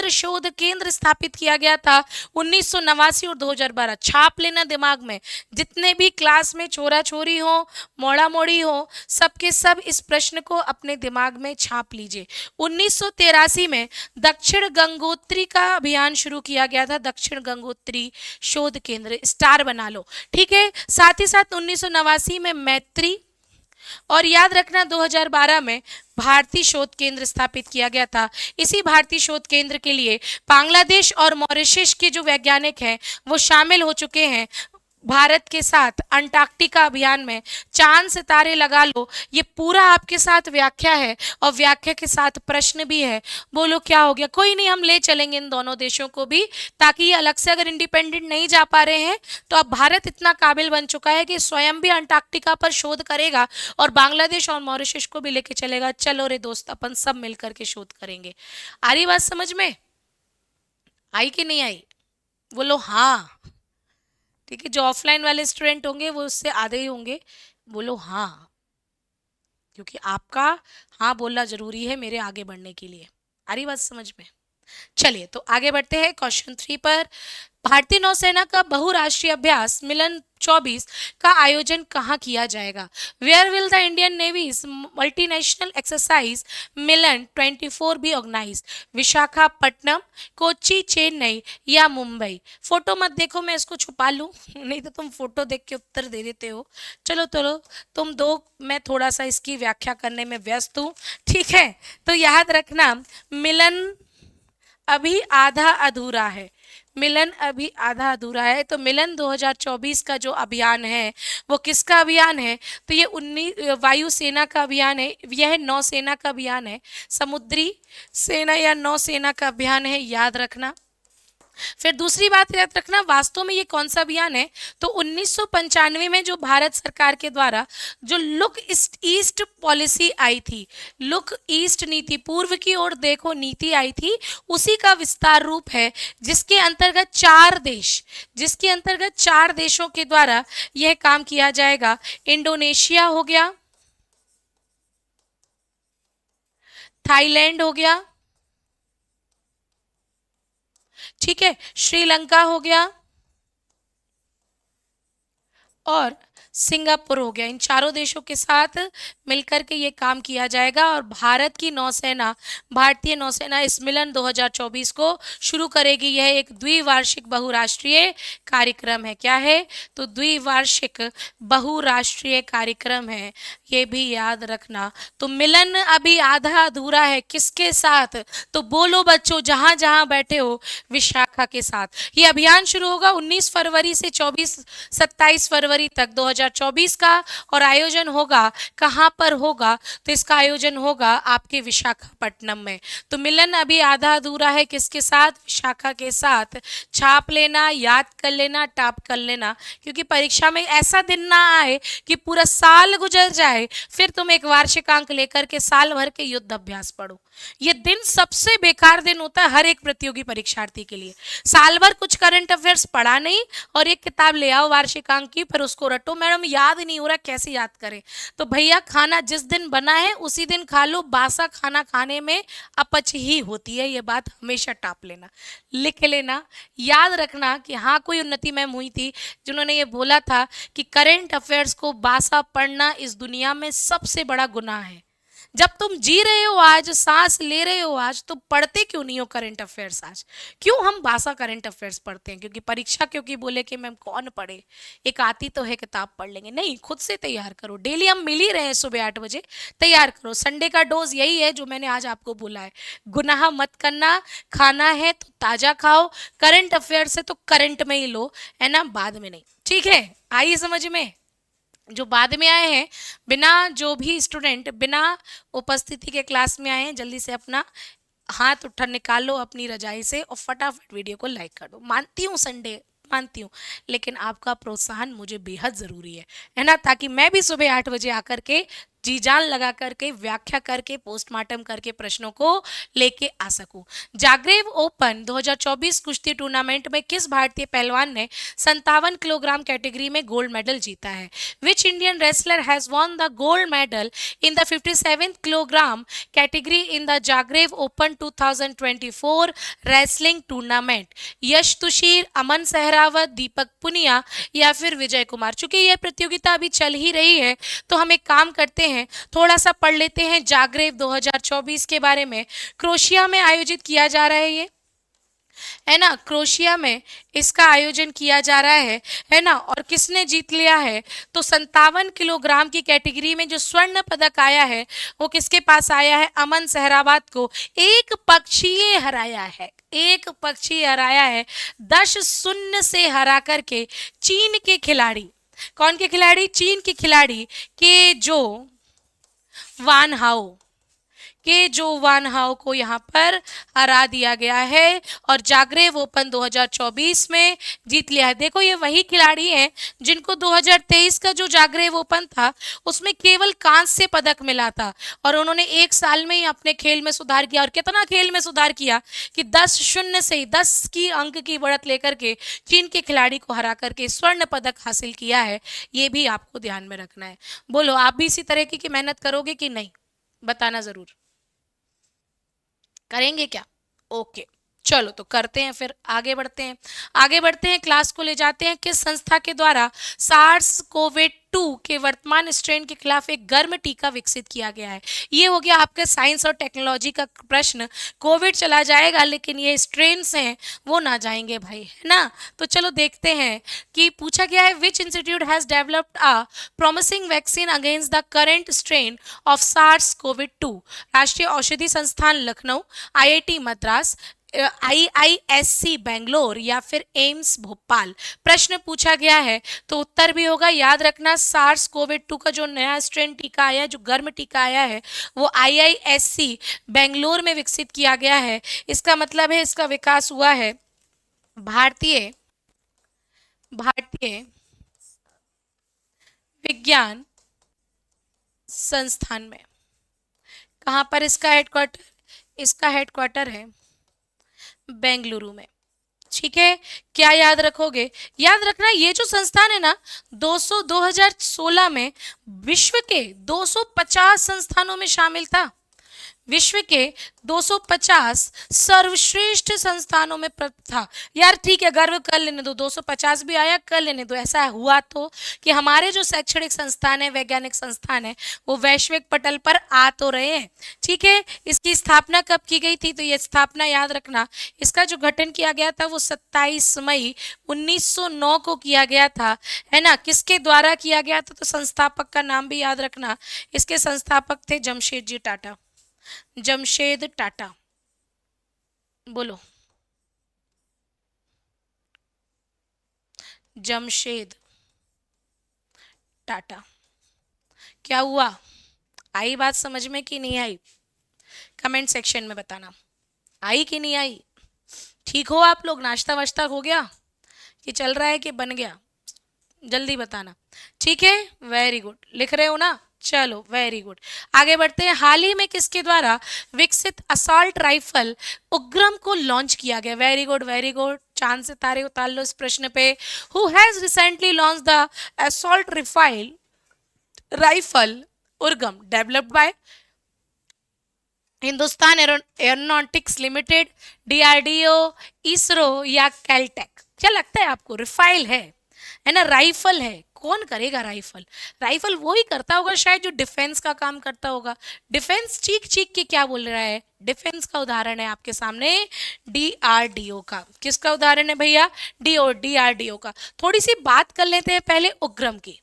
शोध केंद्र स्थापित किया गया था। 1989 और 2012 छाप लेना दिमाग में, जितने भी क्लास में छोरा छोरी हो, मोड़ा मोड़ी हो, सबके सब इस प्रश्न को अपने दिमाग में छाप लीजिए। 1983 में दक्षिण गंगोत्री का अभियान शुरू किया गया था। दक्षिण गंगोत्री शोध केंद्र, स्टार बना लो, ठीक है। साथ ही साथ 1989 में मैत्री, और याद रखना 2012 में भारतीय शोध केंद्र स्थापित किया गया था। इसी भारतीय शोध केंद्र के लिए बांग्लादेश और मॉरिशस के जो वैज्ञानिक हैं वो शामिल हो चुके हैं भारत के साथ अंटार्कटिका अभियान में। चांद सितारे लगा लो, ये पूरा आपके साथ व्याख्या है और व्याख्या के साथ प्रश्न भी है। बोलो क्या हो गया, कोई नहीं, हम ले चलेंगे इन दोनों देशों को भी, ताकि ये अलग से अगर इंडिपेंडेंट नहीं जा पा रहे हैं तो अब भारत इतना काबिल बन चुका है कि स्वयं भी अंटार्कटिका पर शोध करेगा और बांग्लादेश और मॉरिशस को भी लेके चलेगा। चलो रे दोस्त, अपन सब मिलकर के शोध करेंगे। आ रही बात समझ में, आई कि नहीं आई, बोलो हाँ। ठीक है, जो ऑफलाइन वाले स्टूडेंट होंगे वो उससे आधे ही होंगे, बोलो हाँ, क्योंकि आपका हाँ बोलना जरूरी है मेरे आगे बढ़ने के लिए। आ रही बात समझ में। चलिए तो आगे बढ़ते हैं क्वेश्चन 3 पर। भारतीय नौसेना का बहुराष्ट्रीय अभ्यास मिलन 24 का आयोजन कहाँ किया जाएगा। Where will the Indian navy's multinational exercise Milan 24 be organise. Visakhapatnam, Kochi, Chennai या मुंबई। फोटो मत देखो, मैं इसको छुपा लूं, नहीं तो तुम फोटो देख के उत्तर दे देते हो। चलो चलो तुम दो, मैं थोड़ा सा इसकी व्याख्या करने में व्यस्त हूँ, ठीक है। तो याद रखना, मिलन अभी आधा अधूरा है, मिलन अभी आधा अधूरा है। तो मिलन 2024 का जो अभियान है वो किसका अभियान है, तो ये 19 वायुसेना का अभियान है, यह नौसेना का अभियान है, समुद्री सेना या नौसेना का अभियान है, याद रखना। फिर दूसरी बात याद रखना, वास्तव में ये कौन सा अभियान है, तो 1995 में जो भारत सरकार के द्वारा जो लुक ईस्ट पॉलिसी आई थी, लुक ईस्ट नीति, पूर्व की ओर देखो नीति आई थी, उसी का विस्तार रूप है, जिसके अंतर्गत जिसके अंतर्गत 4 देशों के द्वारा यह काम किया जाएगा। इंडोनेशिया हो गया, थाईलैंड हो गया, ठीक है, श्रीलंका हो गया और सिंगापुर हो गया। इन चारों देशों के साथ मिलकर के ये काम किया जाएगा और भारत की नौसेना, भारतीय नौसेना इस मिलन 2024 को शुरू करेगी। यह एक द्विवार्षिक बहुराष्ट्रीय कार्यक्रम है। क्या है, तो द्विवार्षिक बहुराष्ट्रीय कार्यक्रम है, ये भी याद रखना। तो मिलन अभी आधा अधूरा है, किसके साथ, तो बोलो बच्चों जहां जहां बैठे हो, विशाखा के साथ। ये अभियान शुरू होगा 19 फरवरी से 27 फरवरी तक 2024 का, और आयोजन होगा कहाँ पर होगा, तो इसका आयोजन होगा आपके विशाखापट्टनम में। तो मिलन अभी आधा अधूरा है, किसके साथ, विशाखा के साथ। छाप लेना, याद कर लेना, टाप कर लेना, क्योंकि परीक्षा में ऐसा दिन ना आए कि पूरा साल गुजर जाए फिर तुम एक वार्षिकांक लेकर के साल भर के युद्ध अभ्यास पढ़ो। ये दिन सबसे बेकार दिन होता है हर एक प्रतियोगी परीक्षार्थी के लिए। साल भर कुछ करंट अफेयर्स पढ़ा नहीं और एक किताब ले आओ वार्षिकांक की, फिर उसको रटो, मैडम याद नहीं हो रहा, कैसे याद करें। तो भैया खाना जिस दिन बना है उसी दिन खा लो, बासा खाना खाने में अपच ही होती है, ये बात हमेशा टाप लेना, लिख लेना, याद रखना कि हाँ कोई उन्नति मैम हुई थी जिन्होंने ये बोला था कि करंट अफेयर्स को बासा पढ़ना इस दुनिया में सबसे बड़ा गुनाह है। जब तुम जी रहे हो आज, सांस ले रहे हो आज, तो पढ़ते क्यों नहीं हो करंट अफेयर्स आज? क्यों हम बासा करंट अफेयर्स पढ़ते हैं? क्योंकि परीक्षा, क्योंकि बोले कि मैम कौन पढ़े, एक आती तो है किताब पढ़ लेंगे? नहीं, खुद से तैयार करो। डेली हम मिल ही रहे हैं सुबह 8 बजे, तैयार करो। संडे का डोज यही है जो मैंने आज आपको बोला है, गुनाह मत करना, खाना है तो ताजा खाओ, करंट अफेयर्स है तो करंट में ही लो, है ना, बाद में नहीं। ठीक है, आई समझ में? जो बाद में आए हैं, बिना, जो भी स्टूडेंट बिना उपस्थिति के क्लास में आए हैं, जल्दी से अपना हाथ उठा निकाल लो अपनी रजाई से और फटाफट वीडियो को लाइक कर दो। मानती हूँ संडे, मानती हूँ, लेकिन आपका प्रोत्साहन मुझे बेहद ज़रूरी है ना, ताकि मैं भी सुबह 8 बजे आकर के जी जान लगा करके व्याख्या करके पोस्टमार्टम करके प्रश्नों को लेके आ सकूं। जागरेव ओपन 2024 कुश्ती टूर्नामेंट में किस भारतीय पहलवान ने 57 किलोग्राम कैटेगरी में गोल्ड मेडल जीता है? Which Indian wrestler has won the gold medal in the 57 kilogram category in the Zagreb open 2024 wrestling tournament? Yash Tushir, Aman Sehrawat, Deepak Punia या फिर विजय कुमार? चूंकि यह प्रतियोगिता अभी चल ही रही है तो हम एक काम करते हैं, थोड़ा सा पढ़ लेते हैं जागरेव 2024 के बारे में। क्रोशिया में आयोजित किया जा रहा है ये, है ना, क्रोशिया में इसका आयोजन किया जा रहा है ना। और किसने जीत लिया है? तो 57 किलोग्राम की कैटेगरी में जो स्वर्ण पदक आया है वो किसके पास आया है? अमन सहरावत को एक पक्षीय हराया है, एक पक्षी हराया है, 10-0 से हरा करके चीन के खिलाड़ी। कौन के खिलाड़ी? चीन के खिलाड़ी के जो वान हाओ, के जो वान हाओ को यहाँ पर हरा दिया गया है और जागरेव ओपन 2024 में जीत लिया है। देखो ये वही खिलाड़ी हैं जिनको 2023 का जो जागरेव ओपन था उसमें केवल कांस्य पदक मिला था और उन्होंने एक साल में ही अपने खेल में सुधार किया। और कितना खेल में सुधार किया कि 10-0 से ही 10 की अंक की बढ़त लेकर के चीन के खिलाड़ी को हरा करके स्वर्ण पदक हासिल किया है। ये भी आपको ध्यान में रखना है। बोलो आप भी इसी तरह की मेहनत करोगे कि नहीं? बताना जरूर, करेंगे क्या? ओके, चलो तो करते हैं, फिर आगे बढ़ते हैं। आगे बढ़ते हैं, क्लास को ले जाते हैं। किस संस्था के द्वारा सार्स कोविड 2 के वर्तमान स्ट्रेन के खिलाफ एक गर्म टीका विकसित किया गया है? ये हो गया आपके साइंस और टेक्नोलॉजी का प्रश्न। कोविड चला जाएगा लेकिन ये स्ट्रेन हैं वो ना जाएंगे भाई, है ना। तो चलो देखते हैं कि पूछा गया है, which institute has developed a promising vaccine against the current strain of SARS covid 2? राष्ट्रीय औषधि संस्थान लखनऊ, आईआईटी मद्रास, IISC बेंगलोर या फिर एम्स भोपाल? प्रश्न पूछा गया है तो उत्तर भी होगा, याद रखना, सार्स कोविड 2 का जो नया स्ट्रेन टीका आया है, जो गर्म टीका आया है, वो IISC बेंगलोर में विकसित किया गया है। इसका मतलब है इसका विकास हुआ है भारतीय भारतीय विज्ञान संस्थान में। कहाँ पर इसका हेडक्वार्टर? इसका हेडक्वार्टर है बेंगलुरु में। ठीक है, क्या याद रखोगे? याद रखना ये जो संस्थान है ना, 2016 में विश्व के 250 संस्थानों में शामिल था। विश्व के 250 सर्वश्रेष्ठ संस्थानों में था। यार ठीक है, गर्व कर लेने दो, 250 भी आया कर लेने दो। ऐसा हुआ तो कि हमारे जो शैक्षणिक संस्थान है, वैज्ञानिक संस्थान है, वो वैश्विक पटल पर आ तो रहे हैं। ठीक है, इसकी स्थापना कब की गई थी? तो ये स्थापना याद रखना, इसका जो गठन किया गया था वो 27 मई 1909 को किया गया था, है ना। किसके द्वारा किया गया था? तो संस्थापक का नाम भी याद रखना, इसके संस्थापक थे जमशेदजी टाटा। जमशेद टाटा, बोलो, जमशेद टाटा। क्या हुआ? आई बात समझ में कि नहीं आई? कमेंट सेक्शन में बताना, आई कि नहीं आई? ठीक हो आप लोग? नाश्ता वाश्ता हो गया कि चल रहा है कि बन गया? जल्दी बताना। ठीक है, वेरी गुड, लिख रहे हो ना? चलो वेरी गुड, आगे बढ़ते हैं। हाल ही में किसके द्वारा विकसित असॉल्ट राइफल उग्रम को लॉन्च किया गया? वेरी गुड वेरी गुड, चांद से तारे उतार लो इस प्रश्न पे। Who has recently launch the assault rifle Urgam developed by Hindustan aeronautics limited, DRDO, ISRO या कैलटेक? क्या लगता है आपको? रिफाइल है ना, राइफल है, कौन करेगा राइफल? राइफल वो ही करता होगा शायद जो डिफेंस का काम करता होगा। डिफेंस चीख चीख के क्या बोल रहा है? डिफेंस का उदाहरण है आपके सामने डीआरडीओ का। किसका उदाहरण है भैया? डीआरडीओ का। थोड़ी सी बात कर लेते हैं पहले उग्रम की।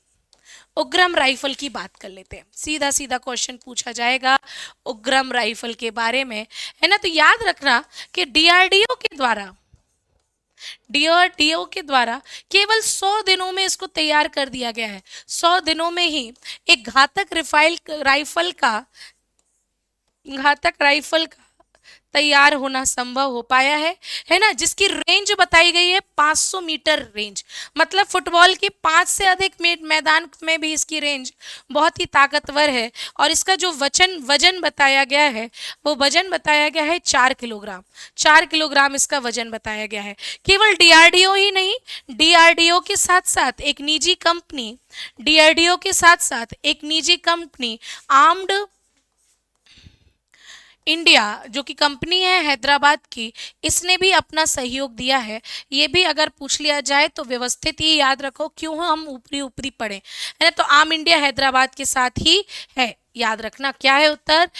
उग्रम राइफल की बात कर लेते हैं। सीधा सीधा क्वेश्चन पूछा जाएगा उग्रम राइफल के बारे में, है ना। तो याद रखना कि डीआरडीओ के द्वारा केवल 100 दिनों में इसको तैयार कर दिया गया है। 100 दिनों में ही एक घातक राइफल का तैयार होना संभव हो पाया है ना। जिसकी रेंज बताई गई है 500 मीटर रेंज, मतलब फुटबॉल की 5 से अधिक मैदान में भी इसकी रेंज बहुत ही ताकतवर है। और इसका जो वजन बताया गया है, वो वजन बताया गया है 4 किलोग्राम। 4 किलोग्राम इसका वजन बताया गया है। केवल डीआरडीओ ही नहीं, डीआरडीओ के साथ साथ एक निजी कंपनी आर्म्ड इंडिया जो कि कंपनी है हैदराबाद की, इसने भी अपना सहयोग दिया है। ये भी अगर पूछ लिया जाए तो व्यवस्थित ही याद रखो, क्यों हम ऊपरी ऊपरी पढ़े, है ना। तो आर्म इंडिया हैदराबाद के साथ ही है, याद रखना। क्या है उत्तर?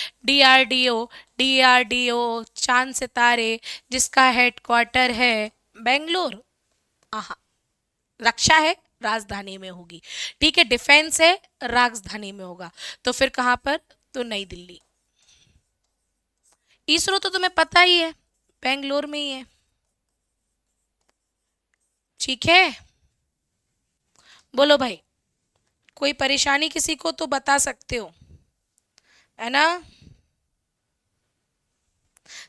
डीआरडीओ चांद सितारे, जिसका हेडक्वार्टर है बेंगलोर। आहा, रक्षा है राजधानी में होगी, ठीक है। डिफेंस है राजधानी में होगा, तो फिर कहां पर? तो नई दिल्ली। इसरो तो तुम्हें पता ही है, बेंगलोर में ही है, ठीक है। बोलो भाई, कोई परेशानी किसी को तो बता सकते हो, है ना।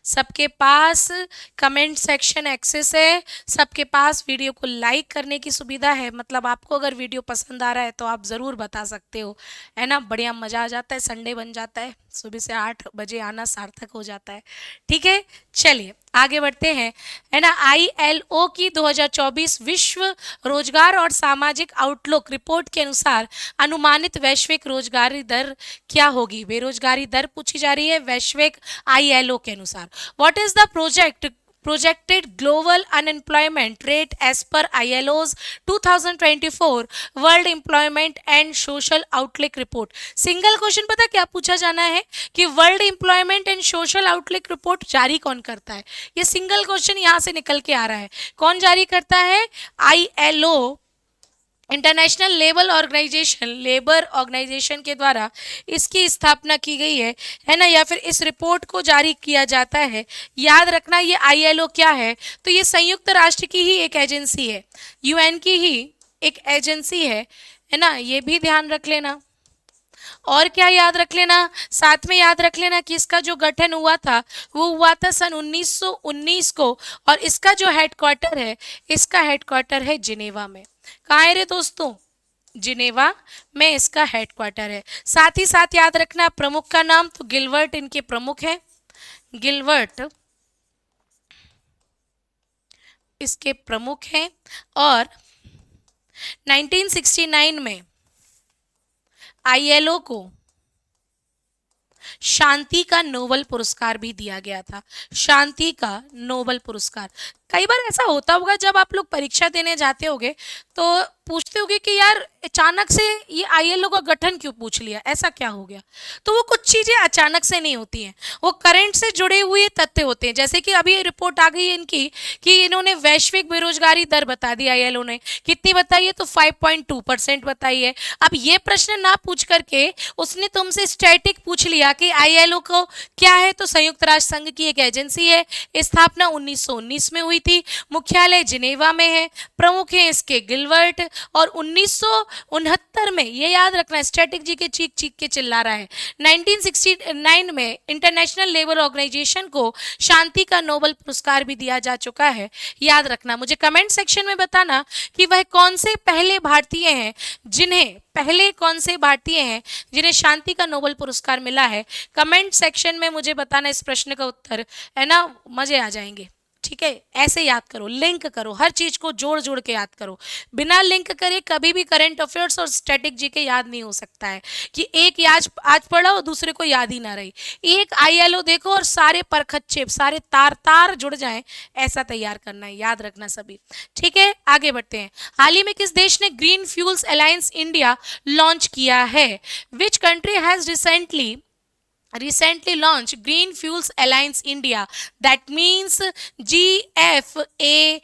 सबके पास कमेंट सेक्शन एक्सेस है, सबके पास वीडियो को लाइक करने की सुविधा है। मतलब आपको अगर वीडियो पसंद आ रहा है तो आप ज़रूर बता सकते हो, है ना। बढ़िया मज़ा आ जाता है, संडे बन जाता है, सुबह से 8 बजे आना सार्थक हो जाता है, ठीक है। चलिए आगे बढ़ते हैं, है ना। आईएलओ की 2024 विश्व रोजगार और सामाजिक आउटलुक रिपोर्ट के अनुसार अनुमानित वैश्विक रोजगारी दर क्या होगी? बेरोजगारी दर पूछी जा रही है वैश्विक आईएलओ के अनुसार। What is the projected global unemployment rate as per ILO's 2024 World Employment and Social Outlook Report? Single question पता क्या पूछा जाना है कि world employment and social outlook report जारी कौन करता है? ये सिंगल क्वेश्चन यहां से निकल के आ रहा है। कौन जारी करता है? ILO, इंटरनेशनल लेबर ऑर्गेनाइजेशन के द्वारा इसकी स्थापना की गई है ना। या फिर इस रिपोर्ट को जारी किया जाता है। याद रखना ये आईएलओ क्या है? तो ये संयुक्त राष्ट्र की ही एक एजेंसी है, यूएन की ही एक एजेंसी है ना। ये भी ध्यान रख लेना। और क्या याद रख लेना? साथ में याद रख लेना कि इसका जो गठन हुआ था वो हुआ था सन 1919 को, और इसका जो हेडक्वार्टर है, इसका हेडक्वार्टर है जिनेवा में। कहाँ है रे दोस्तों? जिनेवा में इसका हेडक्वार्टर है। साथ ही साथ याद रखना प्रमुख का नाम, तो गिलवर्ट इनके प्रमुख हैं। गिलवर्ट इसके प्रमुख हैं। और 1969 में आईएलओ को शांति का नोबेल पुरस्कार भी दिया गया था। शांति का नोबेल पुरस्कार। कई बार ऐसा होता होगा जब आप लोग परीक्षा देने जाते होगे तो पूछते होगे कि यार अचानक से ये आईएलओ का गठन क्यों पूछ लिया, ऐसा क्या हो गया? तो वो कुछ चीजें अचानक से नहीं होती हैं, वो करंट से जुड़े हुए तथ्य होते हैं। जैसे कि अभी रिपोर्ट आ गई है इनकी कि इन्होंने वैश्विक बेरोजगारी दर बता दी। आईएलओ ने कितनी बताई है? तो 5.2% बताई है। अब ये प्रश्न ना पूछ करके उसने तुमसे स्टैटिक पूछ लिया कि आईएलओ को क्या है, तो संयुक्त राष्ट्र संघ की एक एजेंसी है, स्थापना 1919 में हुई थी, मुख्यालय जिनेवा में है, प्रमुख है इसके गिलवर्ट। और 1969 में, ये याद रखना, स्टैटिक जी के चीख चीख के चिल्ला रहा है, 1969 में इंटरनेशनल लेबर ऑर्गेनाइजेशन को शांति का नोबेल पुरस्कार भी दिया जा चुका है। याद रखना। मुझे कमेंट सेक्शन में बताना कि वह कौन से पहले भारतीय हैं जिन्हें शांति का नोबेल पुरस्कार मिला है। कमेंट सेक्शन में मुझे बताना इस प्रश्न का उत्तर, है ना। मजे आ जाएंगे। ठीक है, ऐसे याद करो, लिंक करो, हर चीज को जोड़ जोड़ के याद करो। बिना लिंक करे कभी भी करंट अफेयर्स और स्टैटिक जीके याद नहीं हो सकता है कि एक आज आज पढ़ा और दूसरे को याद ही ना रही। एक आईएलओ देखो और सारे परखच्चे, सारे तार तार जुड़ जाएं, ऐसा तैयार करना है, याद रखना सभी। ठीक है, आगे बढ़ते हैं। हाल ही में किस देश ने green fuels alliance India launch किया है? Which country has recently launched Green Fuels Alliance India, that means GFAI।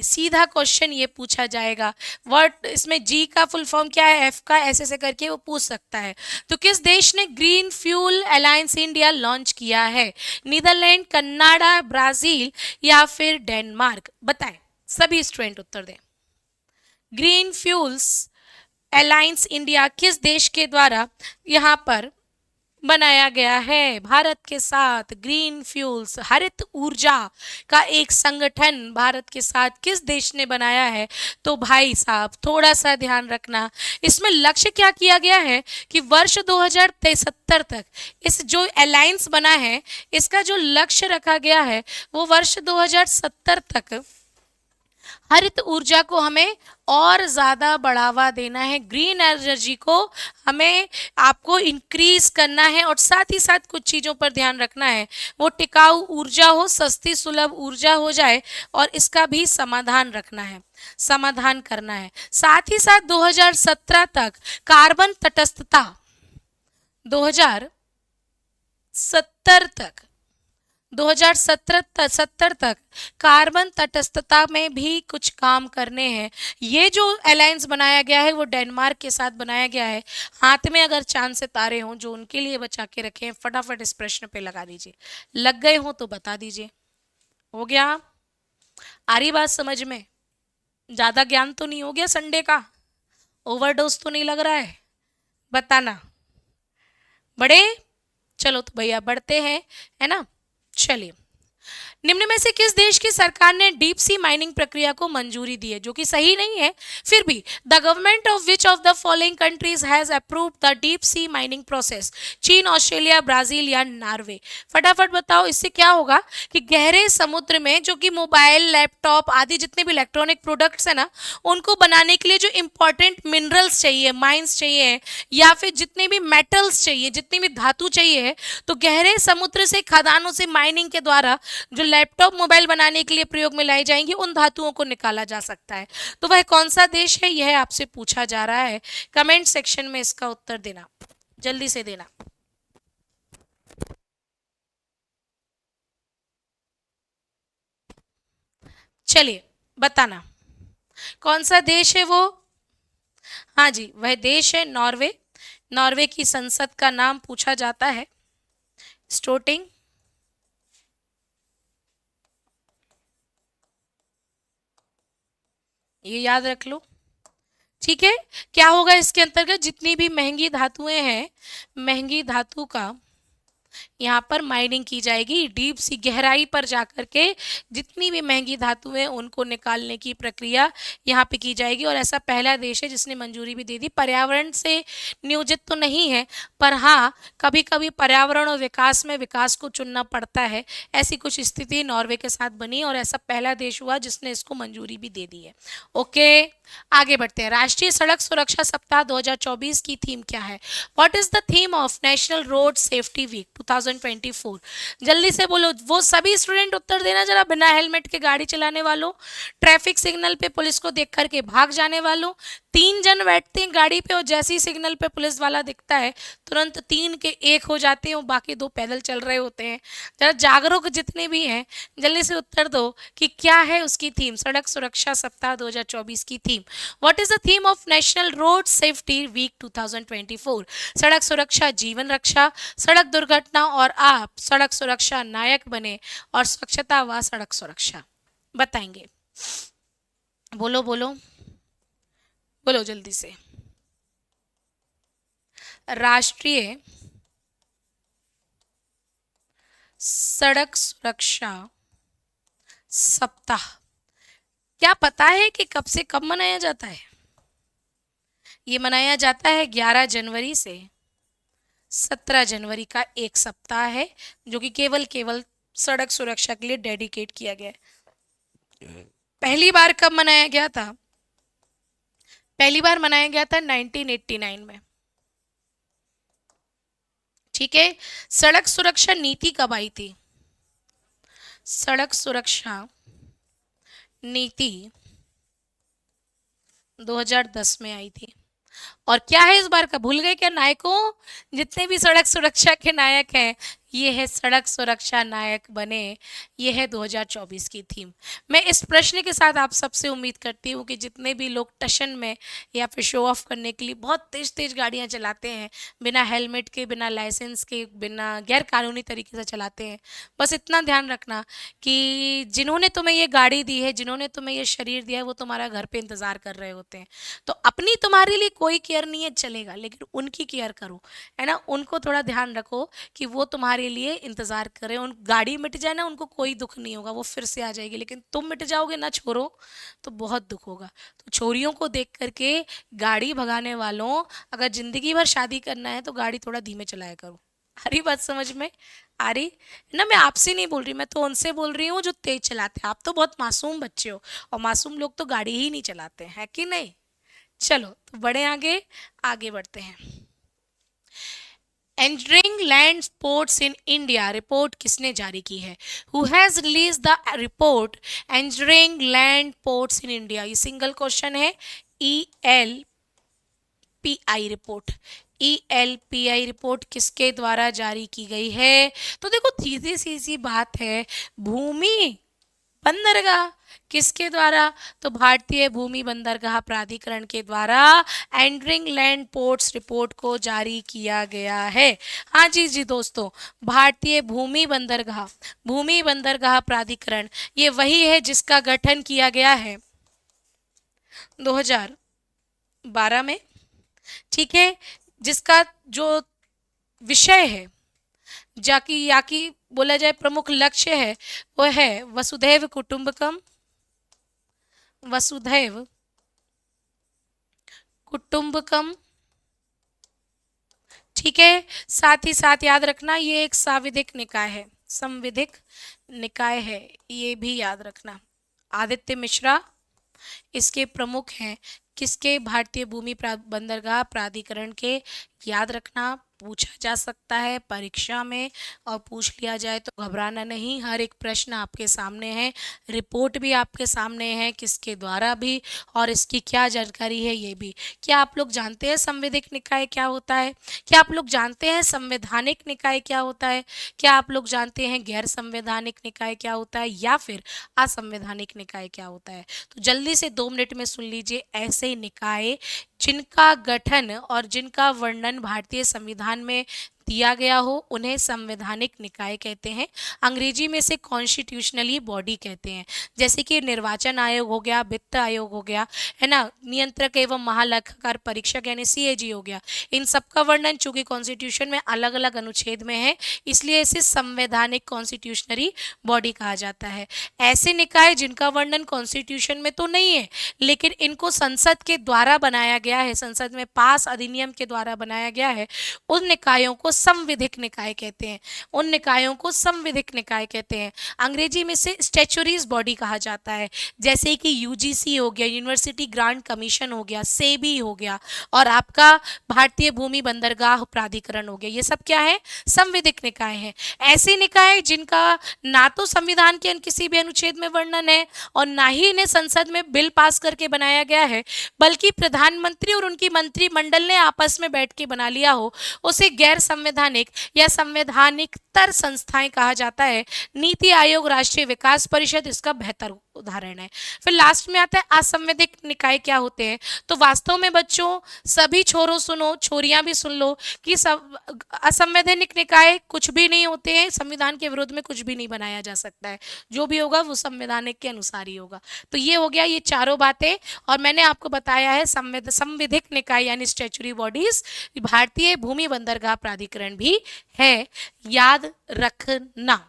सीधा क्वेश्चन ये पूछा जाएगा, व्हाट इसमें G का फुल फॉर्म क्या है, F का ऐसे ऐसे करके वो पूछ सकता है। तो किस देश ने green fuel alliance India launch किया है? नीदरलैंड, कनाडा, ब्राजील या फिर डेनमार्क? बताएं, सभी स्टूडेंट उत्तर दें। ग्रीन फ्यूल्स अलायंस इंडिया किस देश के द्वारा यहाँ पर बनाया गया है? भारत के साथ ग्रीन फ्यूल्स, हरित ऊर्जा का एक संगठन भारत के साथ किस देश ने बनाया है? तो भाई साहब थोड़ा सा ध्यान रखना, इसमें लक्ष्य क्या किया गया है कि वर्ष 2070 तक इस जो अलायंस बना है, इसका जो लक्ष्य रखा गया है वो वर्ष 2070 तक हरित ऊर्जा को हमें और ज़्यादा बढ़ावा देना है, ग्रीन एनर्जी को हमें आपको इंक्रीज करना है, और साथ ही साथ कुछ चीज़ों पर ध्यान रखना है, वो टिकाऊ ऊर्जा हो, सस्ती सुलभ ऊर्जा हो जाए, और इसका भी समाधान रखना है, समाधान करना है। साथ ही साथ 2017 तक कार्बन तटस्थता, 2070 तक 2070 तक कार्बन तटस्थता में भी कुछ काम करने हैं। ये जो अलायंस बनाया गया है वो डेनमार्क के साथ बनाया गया है। हाथ में अगर चांद से तारे हों जो उनके लिए बचा के रखे हैं, फटाफट इस प्रश्न पे लगा दीजिए। लग गए हो तो बता दीजिए। हो गया? आ रही बात समझ में? ज्यादा ज्ञान तो नहीं हो गया संडे का? ओवरडोज तो नहीं लग रहा है? बताना। बढ़े? चलो तो भैया बढ़ते हैं, है ना। चलिए, निम्न में से किस देश की सरकार ने डीप सी माइनिंग प्रक्रिया को मंजूरी दी है? जो कि सही नहीं है, फिर भी the government of which of the following countries has approved the deep sea mining process? चीन, ऑस्ट्रेलिया, ब्राजील या नॉर्वे? फटाफट बताओ, इससे क्या होगा कि गहरे समुद्र में जो कि मोबाइल, लैपटॉप आदि जितने भी इलेक्ट्रॉनिक प्रोडक्ट्स है ना, उनको बनाने के लिए जो इंपॉर्टेंट मिनरल्स चाहिए, माइंस चाहिए, या फिर जितने भी मेटल्स चाहिए, जितनी भी धातु चाहिए, तो गहरे समुद्र से, खदानों से माइनिंग के द्वारा जो लैपटॉप, मोबाइल बनाने के लिए प्रयोग में लाई जाएंगी, उन धातुओं को निकाला जा सकता है। तो वह कौन सा देश है, यह आपसे पूछा जा रहा है। कमेंट सेक्शन में इसका उत्तर देना, जल्दी से देना। चलिए बताना, कौन सा देश है वो? हाँ जी, वह देश है नॉर्वे। नॉर्वे की संसद का नाम पूछा जाता है स्टोटिंग। ये याद रख लो, ठीक है। क्या होगा इसके अंतर्गत? जितनी भी महंगी धातुएं हैं, महंगी धातु का यहाँ पर माइनिंग की जाएगी, डीप सी गहराई पर जाकर के जितनी भी महंगी धातुएं उनको निकालने की प्रक्रिया यहाँ पे की जाएगी। और ऐसा पहला देश है जिसने मंजूरी भी दे दी। पर्यावरण से नियोजित तो नहीं है, पर हाँ कभी कभी पर्यावरण और विकास में विकास को चुनना पड़ता है, ऐसी कुछ स्थिति नॉर्वे के साथ बनी और ऐसा पहला देश हुआ जिसने इसको मंजूरी भी दे दी है। ओके, आगे बढ़ते हैं। राष्ट्रीय सड़क सुरक्षा सप्ताह 2024 की थीम क्या है? What is the theme of national road safety week 2024? जल्दी से बोलो, वो सभी स्टूडेंट उत्तर देना जरा। बिना हेलमेट के गाड़ी चलाने वालों, ट्रैफिक सिग्नल पे पुलिस को देख करके भाग जाने वालों, 3 जन बैठते हैं गाड़ी पे और जैसे ही सिग्नल पे पुलिस वाला दिखता है तुरंत 3 के 1 हो जाते हैं और बाकी 2 पैदल चल रहे होते हैं। जरा जागरूक जितने भी हैं जल्दी से उत्तर दो कि क्या है उसकी थीम, सड़क सुरक्षा सप्ताह 2024 की theme. What is the theme of national road safety week 2024? सड़क सुरक्षा जीवन रक्षा, सड़क दुर्घटना और आप सड़क सुरक्षा नायक बने, और स्वच्छता व सड़क सुरक्षा। बताएंगे, बोलो बोलो बोलो जल्दी से। राष्ट्रीय सड़क सुरक्षा सप्ताह क्या पता है कि कब से कब मनाया जाता है? ये मनाया जाता है 11 जनवरी से 17 जनवरी का एक सप्ताह है, जो कि केवल सड़क सुरक्षा के लिए डेडिकेट किया गया है। पहली बार कब मनाया गया था? पहली बार मनाया गया था 1989 में। ठीक है। सड़क सुरक्षा नीति कब आई थी? सड़क सुरक्षा नीति 2010 में आई थी। और क्या है इस बार का, भूल गए क्या नायकों? जितने भी सड़क सुरक्षा के नायक हैं, ये है सड़क सुरक्षा नायक बने। ये है 2024 की थीम। मैं इस प्रश्न के साथ आप सबसे उम्मीद करती हूँ कि जितने भी लोग टशन में या फिर शो ऑफ करने के लिए बहुत तेज तेज गाड़ियाँ चलाते हैं, बिना हेलमेट के, बिना लाइसेंस के, बिना गैर कानूनी तरीके से चलाते हैं, बस इतना ध्यान रखना कि जिन्होंने तुम्हें ये गाड़ी दी है, जिन्होंने तुम्हें ये शरीर दिया है, वो तुम्हारा घर पे इंतजार कर रहे होते हैं। तो अपनी तुम्हारे लिए कोई केयर नहीं है चलेगा, लेकिन उनकी केयर करो, है ना। उनको थोड़ा ध्यान रखो कि वो तुम्हारे लिए इंतजार करें। उन गाड़ी मिट जाए ना, उनको कोई दुख नहीं होगा, वो फिर से आ जाएगी, लेकिन तुम मिट जाओगे ना छोरो, तो बहुत दुख होगा। तो छोरियों को देख करके गाड़ी भगाने वालों, अगर जिंदगी भर शादी करना है तो गाड़ी थोड़ा धीमे चलाया करो। आ रही बात समझ में? आ रही ना? मैं आपसे नहीं बोल रही, मैं तो उनसे बोल रही हूँ जो तेज चलाते हैं। आप तो बहुत मासूम बच्चे हो, और मासूम लोग तो गाड़ी ही नहीं चलाते हैं, है कि नहीं? चलो तो बढ़े आगे, आगे बढ़ते हैं। Entering land ports in India report किसने जारी की है? Who has release the report entering land ports in India? ये सिंगल क्वेश्चन है। ELPI रिपोर्ट, ELPI रिपोर्ट किसके द्वारा जारी की गई है? तो देखो सीधी सी बात है, भूमि बंदरगाह किसके द्वारा? तो भारतीय भूमि बंदरगाह प्राधिकरण के द्वारा एंडरिंग लैंड पोर्ट्स रिपोर्ट को जारी किया गया है। हाँ जी जी दोस्तों, भारतीय भूमि बंदरगाह प्राधिकरण, ये वही है जिसका गठन किया गया है 2012 में। ठीक है। जिसका जो विषय है, जाकि या कि बोला जाए प्रमुख लक्ष्य है, वो है वसुधैव कुटुंबकम, वसुधैव कुटुंबकम। ठीक है। साथ ही साथ याद रखना ये एक सांविधिक निकाय है, संविधिक निकाय है, ये भी याद रखना। आदित्य मिश्रा इसके प्रमुख हैं। किसके? भारतीय भूमि बंदरगाह प्राधिकरण के। याद रखना, पूछा जा सकता है परीक्षा में, और पूछ लिया जाए तो घबराना नहीं। हर एक प्रश्न आपके सामने है, रिपोर्ट भी आपके सामने है, किसके द्वारा भी, और इसकी क्या जानकारी है ये भी। क्या आप लोग जानते हैं संवैधानिक निकाय क्या होता है? क्या आप लोग जानते हैं संवैधानिक निकाय क्या होता है? क्या आप लोग जानते हैं गैर संवैधानिक निकाय क्या होता है, या फिर असंवैधानिक निकाय क्या होता है? तो जल्दी से 2 मिनट में सुन लीजिए। ऐसे निकाय जिनका गठन और जिनका वर्णन भारतीय संविधान में दिया गया हो, उन्हें संवैधानिक निकाय कहते हैं। अंग्रेजी में से कॉन्स्टिट्यूशनली बॉडी कहते हैं। जैसे कि निर्वाचन आयोग हो गया, वित्त आयोग हो गया, है ना, नियंत्रक एवं महालेखाकार परीक्षक यानी CAG हो गया। इन सब का वर्णन चूंकि कॉन्स्टिट्यूशन में अलग अलग अनुच्छेद में है, इसलिए इसे संवैधानिक कॉन्स्टिट्यूशनरी बॉडी कहा जाता है। ऐसे निकाय जिनका वर्णन कॉन्स्टिट्यूशन में तो नहीं है, लेकिन इनको संसद के द्वारा बनाया गया है, संसद में पास अधिनियम के द्वारा बनाया गया है, उन निकायों को संविधिक निकाय कहते हैं। उन निकायों को संविधिक निकाय कहते हैं। अंग्रेजी में से स्टैच्यूटरीज बॉडी कहा जाता है, जैसे कि UGC हो गया, यूनिवर्सिटी ग्रांट कमीशन हो गया, सेबी हो गया, और आपका भारतीय भूमि बंदरगाह प्राधिकरण हो गया। ये सब क्या है? संविधिक निकाय है। ऐसे निकाय जिनका ना तो संविधान के किसी भी अनुच्छेद में वर्णन है, और ना ही इन्हें संसद में बिल पास करके बनाया गया है, बल्कि प्रधानमंत्री और उनकी मंत्रिमंडल ने आपस में बैठ के बना लिया हो, उसे गैर संवैधानिक या संवैधानिकतर संस्थाएं कहा जाता है। नीति आयोग, राष्ट्रीय विकास परिषद इसका बेहतर उदाहरण है। फिर लास्ट में आता है असंवैधानिक निकाय क्या होते हैं। तो वास्तव में बच्चों, सभी छोरों सुनो, छोरियां भी सुन लो कि असंवैधानिक निकाय कुछ भी नहीं होते हैं। संविधान के विरोध में कुछ भी नहीं बनाया जा सकता है, जो भी होगा वो संवैधानिक के अनुसार ही होगा। तो ये हो गया ये चारों बातें, और मैंने आपको बताया है संविधिक निकाय यानी स्टैच्यूटरी बॉडीज भारतीय भूमि बंदरगाह प्राधिकरण भी है, याद रखना।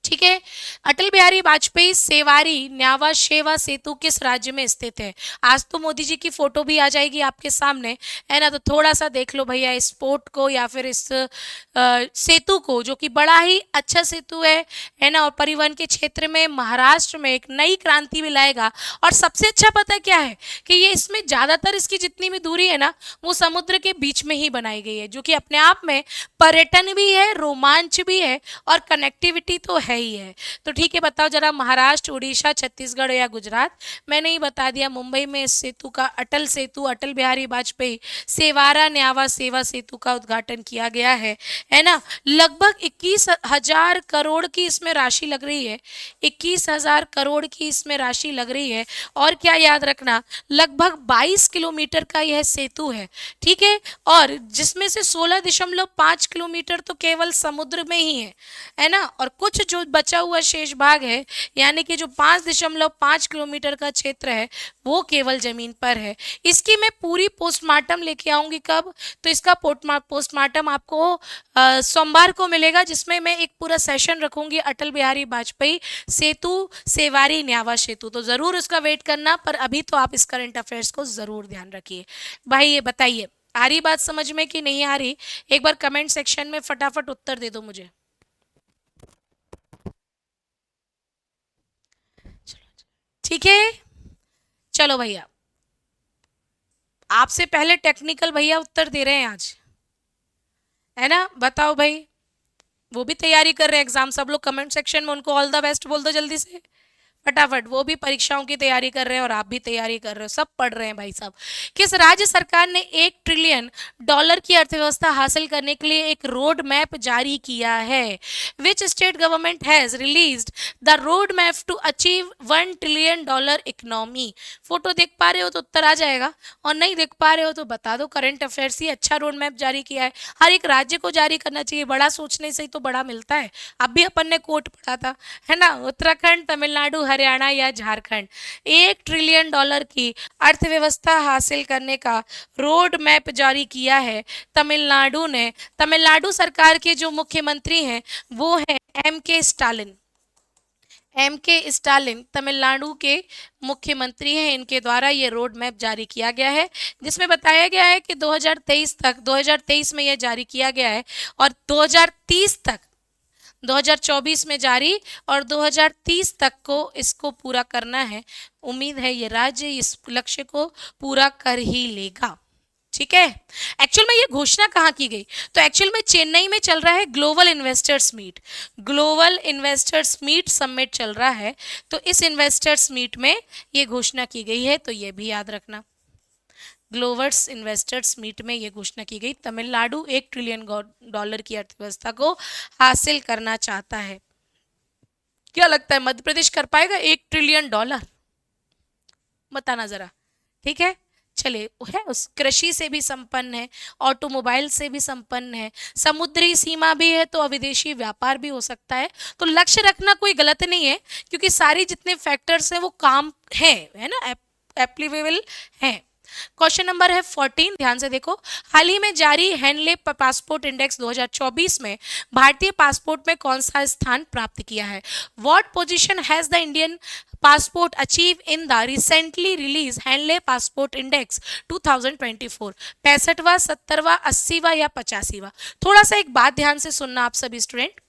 ठीक है। अटल बिहारी वाजपेयी सेवारी न्यावा शेवा सेतु किस राज्य में स्थित है? आज तो मोदी जी की फोटो भी आ जाएगी आपके सामने, है ना, तो थोड़ा सा देख लो भैया इस पोर्ट को या फिर इस सेतु को, जो कि बड़ा ही अच्छा सेतु है ना, और परिवहन के क्षेत्र में महाराष्ट्र में एक नई क्रांति भी लाएगा। और सबसे अच्छा पता क्या है कि ये इसमें ज्यादातर इसकी जितनी भी दूरी है ना, वो समुद्र के बीच में ही बनाई गई है, जो कि अपने आप में पर्यटन भी है, रोमांच भी है और कनेक्टिविटी तो है ही है। तो ठीक है, बताओ जरा, महाराष्ट्र, उड़ीसा, छत्तीसगढ़ या गुजरात? मैंने ही बता दिया, मुंबई में इस सेतु का, अटल सेतु, अटल बिहारी वाजपेयी सेवारा न्यावा सेवा सेतु का उद्घाटन किया गया है ना। लगभग 21,000 करोड़ की इसमें राशि लग रही है, 21,000 करोड़ की इसमें राशि लग रही है। और क्या याद रखना, लगभग 22 किलोमीटर का यह सेतु है, ठीक है, और जिसमें से 16.5 किलोमीटर तो केवल समुद्र में ही है ना, और कुछ जो बचा हुआ शेष भाग है, यानी कि जो 5.5 किलोमीटर का क्षेत्र है, वो केवल जमीन पर है। इसकी मैं पूरी पोस्टमार्टम लेके आऊंगी कब? तो इसका पोस्टमार्टम आपको सोमवार को मिलेगा, जिसमें मैं एक पूरा सेशन रखूंगी अटल बिहारी वाजपेयी सेतु सेवारी न्यावा सेतु। तो जरूर उसका वेट करना, पर अभी तो आप इस करंट अफेयर्स को जरूर ध्यान रखिए। भाई ये बताइए, आ रही बात समझ में कि नहीं आ रही? एक बार कमेंट सेक्शन में फटाफट उत्तर दे दो मुझे। ठीक है, चलो भैया, आपसे पहले टेक्निकल भैया उत्तर दे रहे हैं आज, है ना। बताओ भाई, वो भी तैयारी कर रहे हैं एग्जाम, सब लोग कमेंट सेक्शन में उनको ऑल द बेस्ट बोल दो जल्दी से फटाफट। वो भी परीक्षाओं की तैयारी कर रहे हैं और आप भी तैयारी कर रहे हो, सब पढ़ रहे हैं भाई साहब। किस राज्य सरकार ने $1 ट्रिलियन की अर्थव्यवस्था हासिल करने के लिए एक रोड मैप जारी किया है? Which state government has released the road map to achieve $1 trillion economy? Photo देख पा रहे हो तो उत्तर आ जाएगा, और नहीं देख पा रहे हो तो बता दो। करंट अफेयर्स ही अच्छा रोड मैप जारी किया है, हर एक राज्य को जारी करना चाहिए, बड़ा सोचने से ही तो बड़ा मिलता है। अब भी अपन ने कोट पढ़ा था, है ना, उत्तराखंड, तमिलनाडु, हरियाणा या झारखंड $1 ट्रिलियन की अर्थव्यवस्था हासिल करने का रोड मैप जारी किया है तमिलनाडु ने। तमिलनाडु सरकार के जो मुख्यमंत्री हैं वो है M.K. Stalin. M.K. Stalin Tamil Nadu के मुख्यमंत्री हैं, इनके द्वारा ये रोड मैप जारी किया गया है, जिसमें बताया गया है कि 2023 में यह जारी किया गया है, और 2030 तक, 2024 में जारी और 2030 तक को इसको पूरा करना है। उम्मीद है ये राज्य इस लक्ष्य को पूरा कर ही लेगा, ठीक है। एक्चुअल में ये घोषणा कहाँ की गई? तो एक्चुअल में चेन्नई में चल रहा है global investors meet, global investors meet summit चल रहा है, तो इस इन्वेस्टर्स मीट में ये घोषणा की गई है, तो ये भी याद रखना। ग्लोबल इन्वेस्टर्स मीट में ये घोषणा की गई, तमिलनाडु $1 ट्रिलियन की अर्थव्यवस्था को हासिल करना चाहता है। क्या लगता है मध्य प्रदेश कर पाएगा $1 ट्रिलियन? बताना जरा, ठीक है। चले, है उस कृषि से भी संपन्न है, ऑटोमोबाइल से भी संपन्न है, समुद्री सीमा भी है, तो विदेशी व्यापार भी हो सकता है। तो लक्ष्य रखना कोई गलत नहीं है, क्योंकि सारी जितने फैक्टर्स हैं वो काम है ना, एप्लीकेबल है। क्वेश्चन नंबर है 14, ध्यान से देखो। हाल ही में जारी हैंडले पासपोर्ट इंडेक्स 2024 में भारतीय पासपोर्ट में कौन सा स्थान प्राप्त किया है? What position has the Indian passport achieve in the recently release handle passport index 2024? 65वां, 70वां, 80वां या 85वां? थोड़ा सा एक बात ध्यान से सुनना आप सभी स्टूडेंट,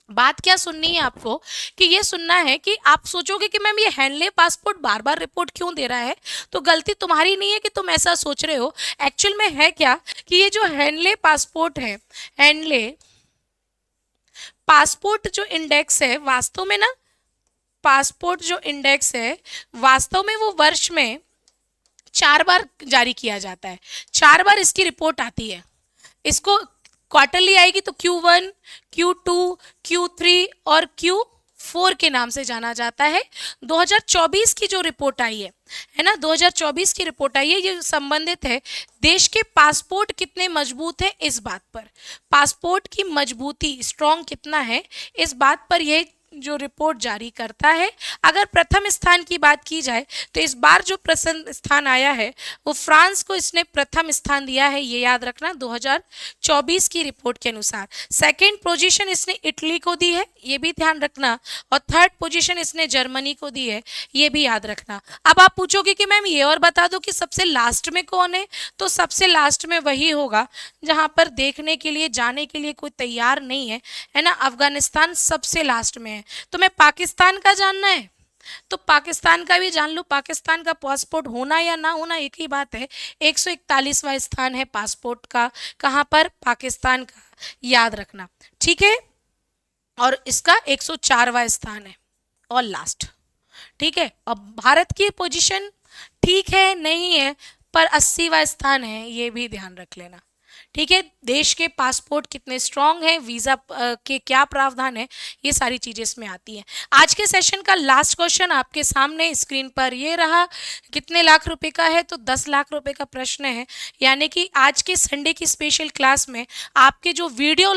बात क्या सुननी है आपको, कि ये सुनना है कि आप सोचोगे कि मैम ये हैंडले पासपोर्ट बार बार रिपोर्ट क्यों दे रहा है, तो गलती तुम्हारी नहीं है कि तुम ऐसा सोच रहे हो। एक्चुअल में है क्या कि ये जो हैंडले पासपोर्ट है, हैंडले पासपोर्ट जो इंडेक्स है, वास्तव में ना, पासपोर्ट जो इंडेक्स है वास्तव में वो वर्ष में 4 बार जारी किया जाता है, 4 बार इसकी रिपोर्ट आती है। इसको क्वार्टरली आएगी तो Q1, Q2, Q3 और Q4 के नाम से जाना जाता है। 2024 की जो रिपोर्ट आई है ना, 2024 की रिपोर्ट आई है, ये संबंधित है देश के पासपोर्ट कितने मजबूत है इस बात पर, पासपोर्ट की मजबूती, स्ट्रॉन्ग कितना है, इस बात पर यह जो रिपोर्ट जारी करता है। अगर प्रथम स्थान की बात की जाए तो इस बार जो प्रथम स्थान आया है वो फ्रांस को इसने प्रथम स्थान दिया है, ये याद रखना 2024 की रिपोर्ट के अनुसार। सेकंड पोजीशन इसने इटली को दी है, ये भी ध्यान रखना, और थर्ड पोजीशन इसने जर्मनी को दी है, ये भी याद रखना। अब आप पूछोगे कि मैम ये और बता दो कि सबसे लास्ट में कौन है, तो सबसे लास्ट में वही होगा जहां पर देखने के लिए जाने के लिए कोई तैयार नहीं है ना। अफगानिस्तान सबसे लास्ट में है। तुम्हें पाकिस्तान का जानना है तो पाकिस्तान का भी जान लो, पाकिस्तान का पासपोर्ट होना या ना होना एक ही बात है। 141वां स्थान है पासपोर्ट का, कहां पर, पाकिस्तान का, याद रखना, ठीक है। और इसका 104वां स्थान है और लास्ट, ठीक है। अब भारत की पोजीशन ठीक है नहीं है, पर 80वां स्थान है, ये भी ध्यान रख लेना, ठीक है। देश के पासपोर्ट कितने स्ट्रांग हैं, वीजा के क्या प्रावधान है, ये सारी चीजें इसमें आती हैं। आज के सेशन का लास्ट क्वेश्चन आपके सामने स्क्रीन पर ये रहा, कितने लाख रुपए का है, तो 10 लाख रुपए का प्रश्न है। यानी कि आज के संडे की स्पेशल क्लास में आपके जो वीडियो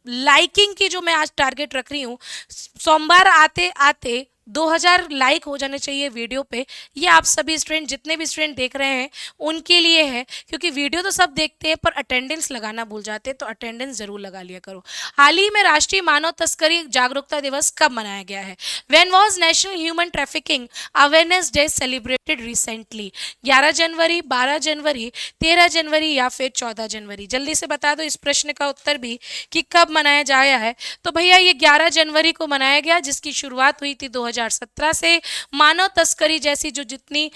लाइकिंग की जो मैं आज टारगेट रख रही हूँ, सोमवार आते आते 2000 लाइक हो जाने चाहिए वीडियो पे। ये आप सभी स्टूडेंट, जितने भी स्टूडेंट देख रहे हैं उनके लिए है, क्योंकि वीडियो तो सब देखते हैं पर अटेंडेंस लगाना भूल जाते हैं, तो अटेंडेंस जरूर लगा लिया करो। हाल ही में राष्ट्रीय मानव तस्करी जागरूकता दिवस कब मनाया गया है? When was national human trafficking awareness day celebrated recently? 11 जनवरी, 12 जनवरी, 13 जनवरी या फिर 14 जनवरी? जल्दी से बता दो इस प्रश्न का उत्तर भी कि कब मनाया जाया है। तो भैया ये 11 जनवरी को मनाया गया, जिसकी शुरुआत हुई थी 2017 से। मानव तस्करी जैसी जो जितनी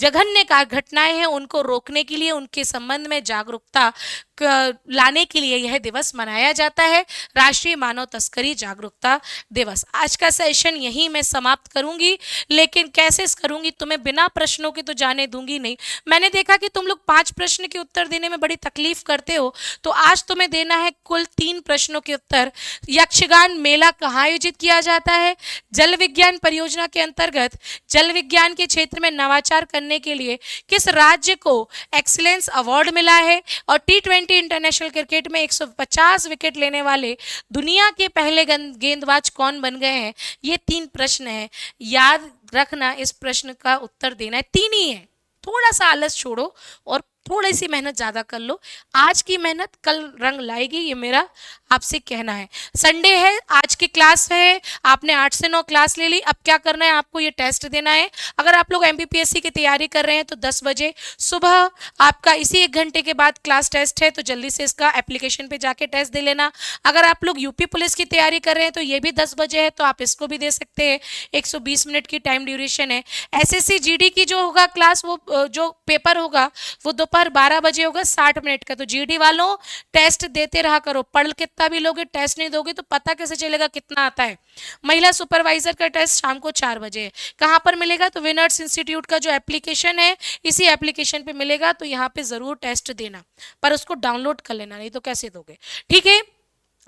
जघन्य घटनाएं हैं उनको रोकने के लिए, उनके संबंध में जागरूकता लाने के लिए यह दिवस मनाया जाता है, राष्ट्रीय मानव तस्करी जागरूकता दिवस। आज का सेशन यहीं मैं समाप्त करूंगी, लेकिन कैसे करूंगी, तुम्हें बिना प्रश्नों के तो जाने दूंगी नहीं। मैंने देखा कि तुम लोग 5 प्रश्न के उत्तर देने में बड़ी तकलीफ करते हो, तो आज तुम्हें देना है कुल 3 प्रश्नों के उत्तर। यक्षगान मेला कहाँ आयोजित किया जाता है? जल विज्ञान परियोजना के अंतर्गत जल विज्ञान के क्षेत्र में नवाचार करने के लिए किस राज्य को एक्सीलेंस अवार्ड मिला है? और T20 इंटरनेशनल क्रिकेट में 150 विकेट लेने वाले दुनिया के पहले गेंदबाज कौन बन गए हैं? ये 3 प्रश्न हैं, याद रखना। इस प्रश्न का उत्तर देना है, 3 ही है। थोड़ा सा आलस छोड़ो और थोड़ी सी मेहनत ज्यादा कर लो। आज की मेहनत कल रंग लाएगी, ये मेरा आपसे कहना है। संडे है, आज की क्लास है, आपने 8 से 9 क्लास ले ली। अब क्या करना है, आपको ये टेस्ट देना है। अगर आप लोग MPPSC की तैयारी कर रहे हैं तो 10 बजे सुबह आपका इसी 1 घंटे के बाद क्लास टेस्ट है, तो जल्दी से इसका एप्लीकेशन पे जाके टेस्ट दे लेना। अगर आप लोग यूपी पुलिस की तैयारी कर रहे हैं तो ये भी 10 बजे है, तो आप इसको भी दे सकते हैं। 120 मिनट की टाइम ड्यूरेशन है। SSC GD की जो होगा क्लास, वो जो पेपर होगा वो दोपहर 12 बजे होगा, 60 मिनट का। तो GD वालों टेस्ट देते रहा करो, पढ़ कितना भी लोगे, टेस्ट नहीं दोगे तो पता कैसे चलेगा कितना आता है। महिला सुपरवाइजर का टेस्ट शाम को 4 बजे है। कहां पर मिलेगा? तो विनर्स इंस्टीट्यूट का जो एप्लीकेशन है, इसी एप्लीकेशन पे मिलेगा, तो यहाँ पे जरूर टेस्ट देना, पर उसको डाउनलोड कर लेना, नहीं तो कैसे दोगे, ठीक है।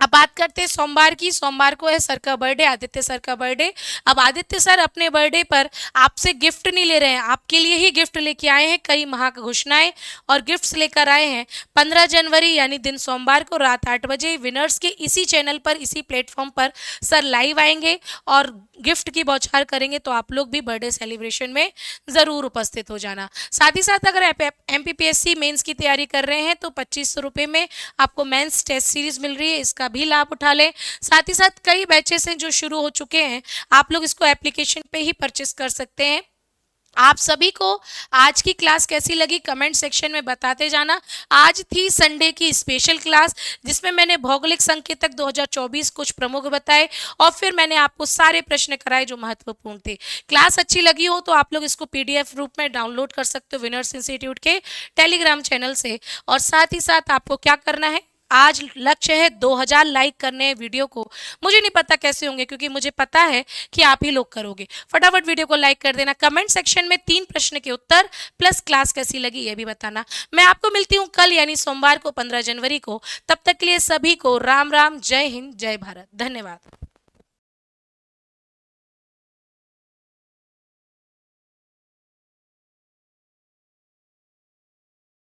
अब बात करते हैं सोमवार की। सोमवार को है सर का बर्थडे, आदित्य सर का बर्थडे। अब आदित्य सर अपने बर्थडे पर आपसे गिफ्ट नहीं ले रहे हैं, आपके लिए ही गिफ्ट लेके आए हैं। कई महाघोषणाएं और गिफ्ट्स लेकर आए हैं। 15 जनवरी यानी दिन सोमवार को रात 8 बजे विनर्स के इसी चैनल पर, इसी प्लेटफॉर्म पर सर लाइव आएंगे और गिफ्ट की बौछार करेंगे, तो आप लोग भी बर्थडे सेलिब्रेशन में जरूर उपस्थित हो जाना। साथ ही साथ अगर MPPSC मेंस की तैयारी कर रहे हैं तो 2500 रुपये में आपको मेंस टेस्ट सीरीज मिल रही है, इसका भी लाभ उठा लें। साथ ही साथ कई बैचेस हैं जो शुरू हो चुके हैं, आप लोग इसको एप्लीकेशन पे ही परचेस कर सकते हैं। आप सभी को आज की क्लास कैसी लगी कमेंट सेक्शन में बताते जाना। आज थी संडे की स्पेशल क्लास, जिसमें मैंने भौगोलिक संकेतक 2024 कुछ प्रमुख बताए और फिर मैंने आपको सारे प्रश्न कराए जो महत्वपूर्ण थे। क्लास अच्छी लगी हो तो आप लोग इसको PDF रूप में डाउनलोड कर सकते हो विनर्स इंस्टीट्यूट के टेलीग्राम चैनल से। और साथ ही साथ आपको क्या करना है, आज लक्ष्य है 2000 लाइक करने हैं वीडियो को। मुझे नहीं पता कैसे होंगे, क्योंकि मुझे पता है कि आप ही लोग करोगे। फटाफट वीडियो को लाइक कर देना। कमेंट सेक्शन में 3 प्रश्न के उत्तर प्लस क्लास कैसी लगी ये भी बताना। मैं आपको मिलती हूँ कल यानी सोमवार को 15 जनवरी को। तब तक के लिए सभी को राम राम, जय हिंद, जय भारत, धन्यवाद।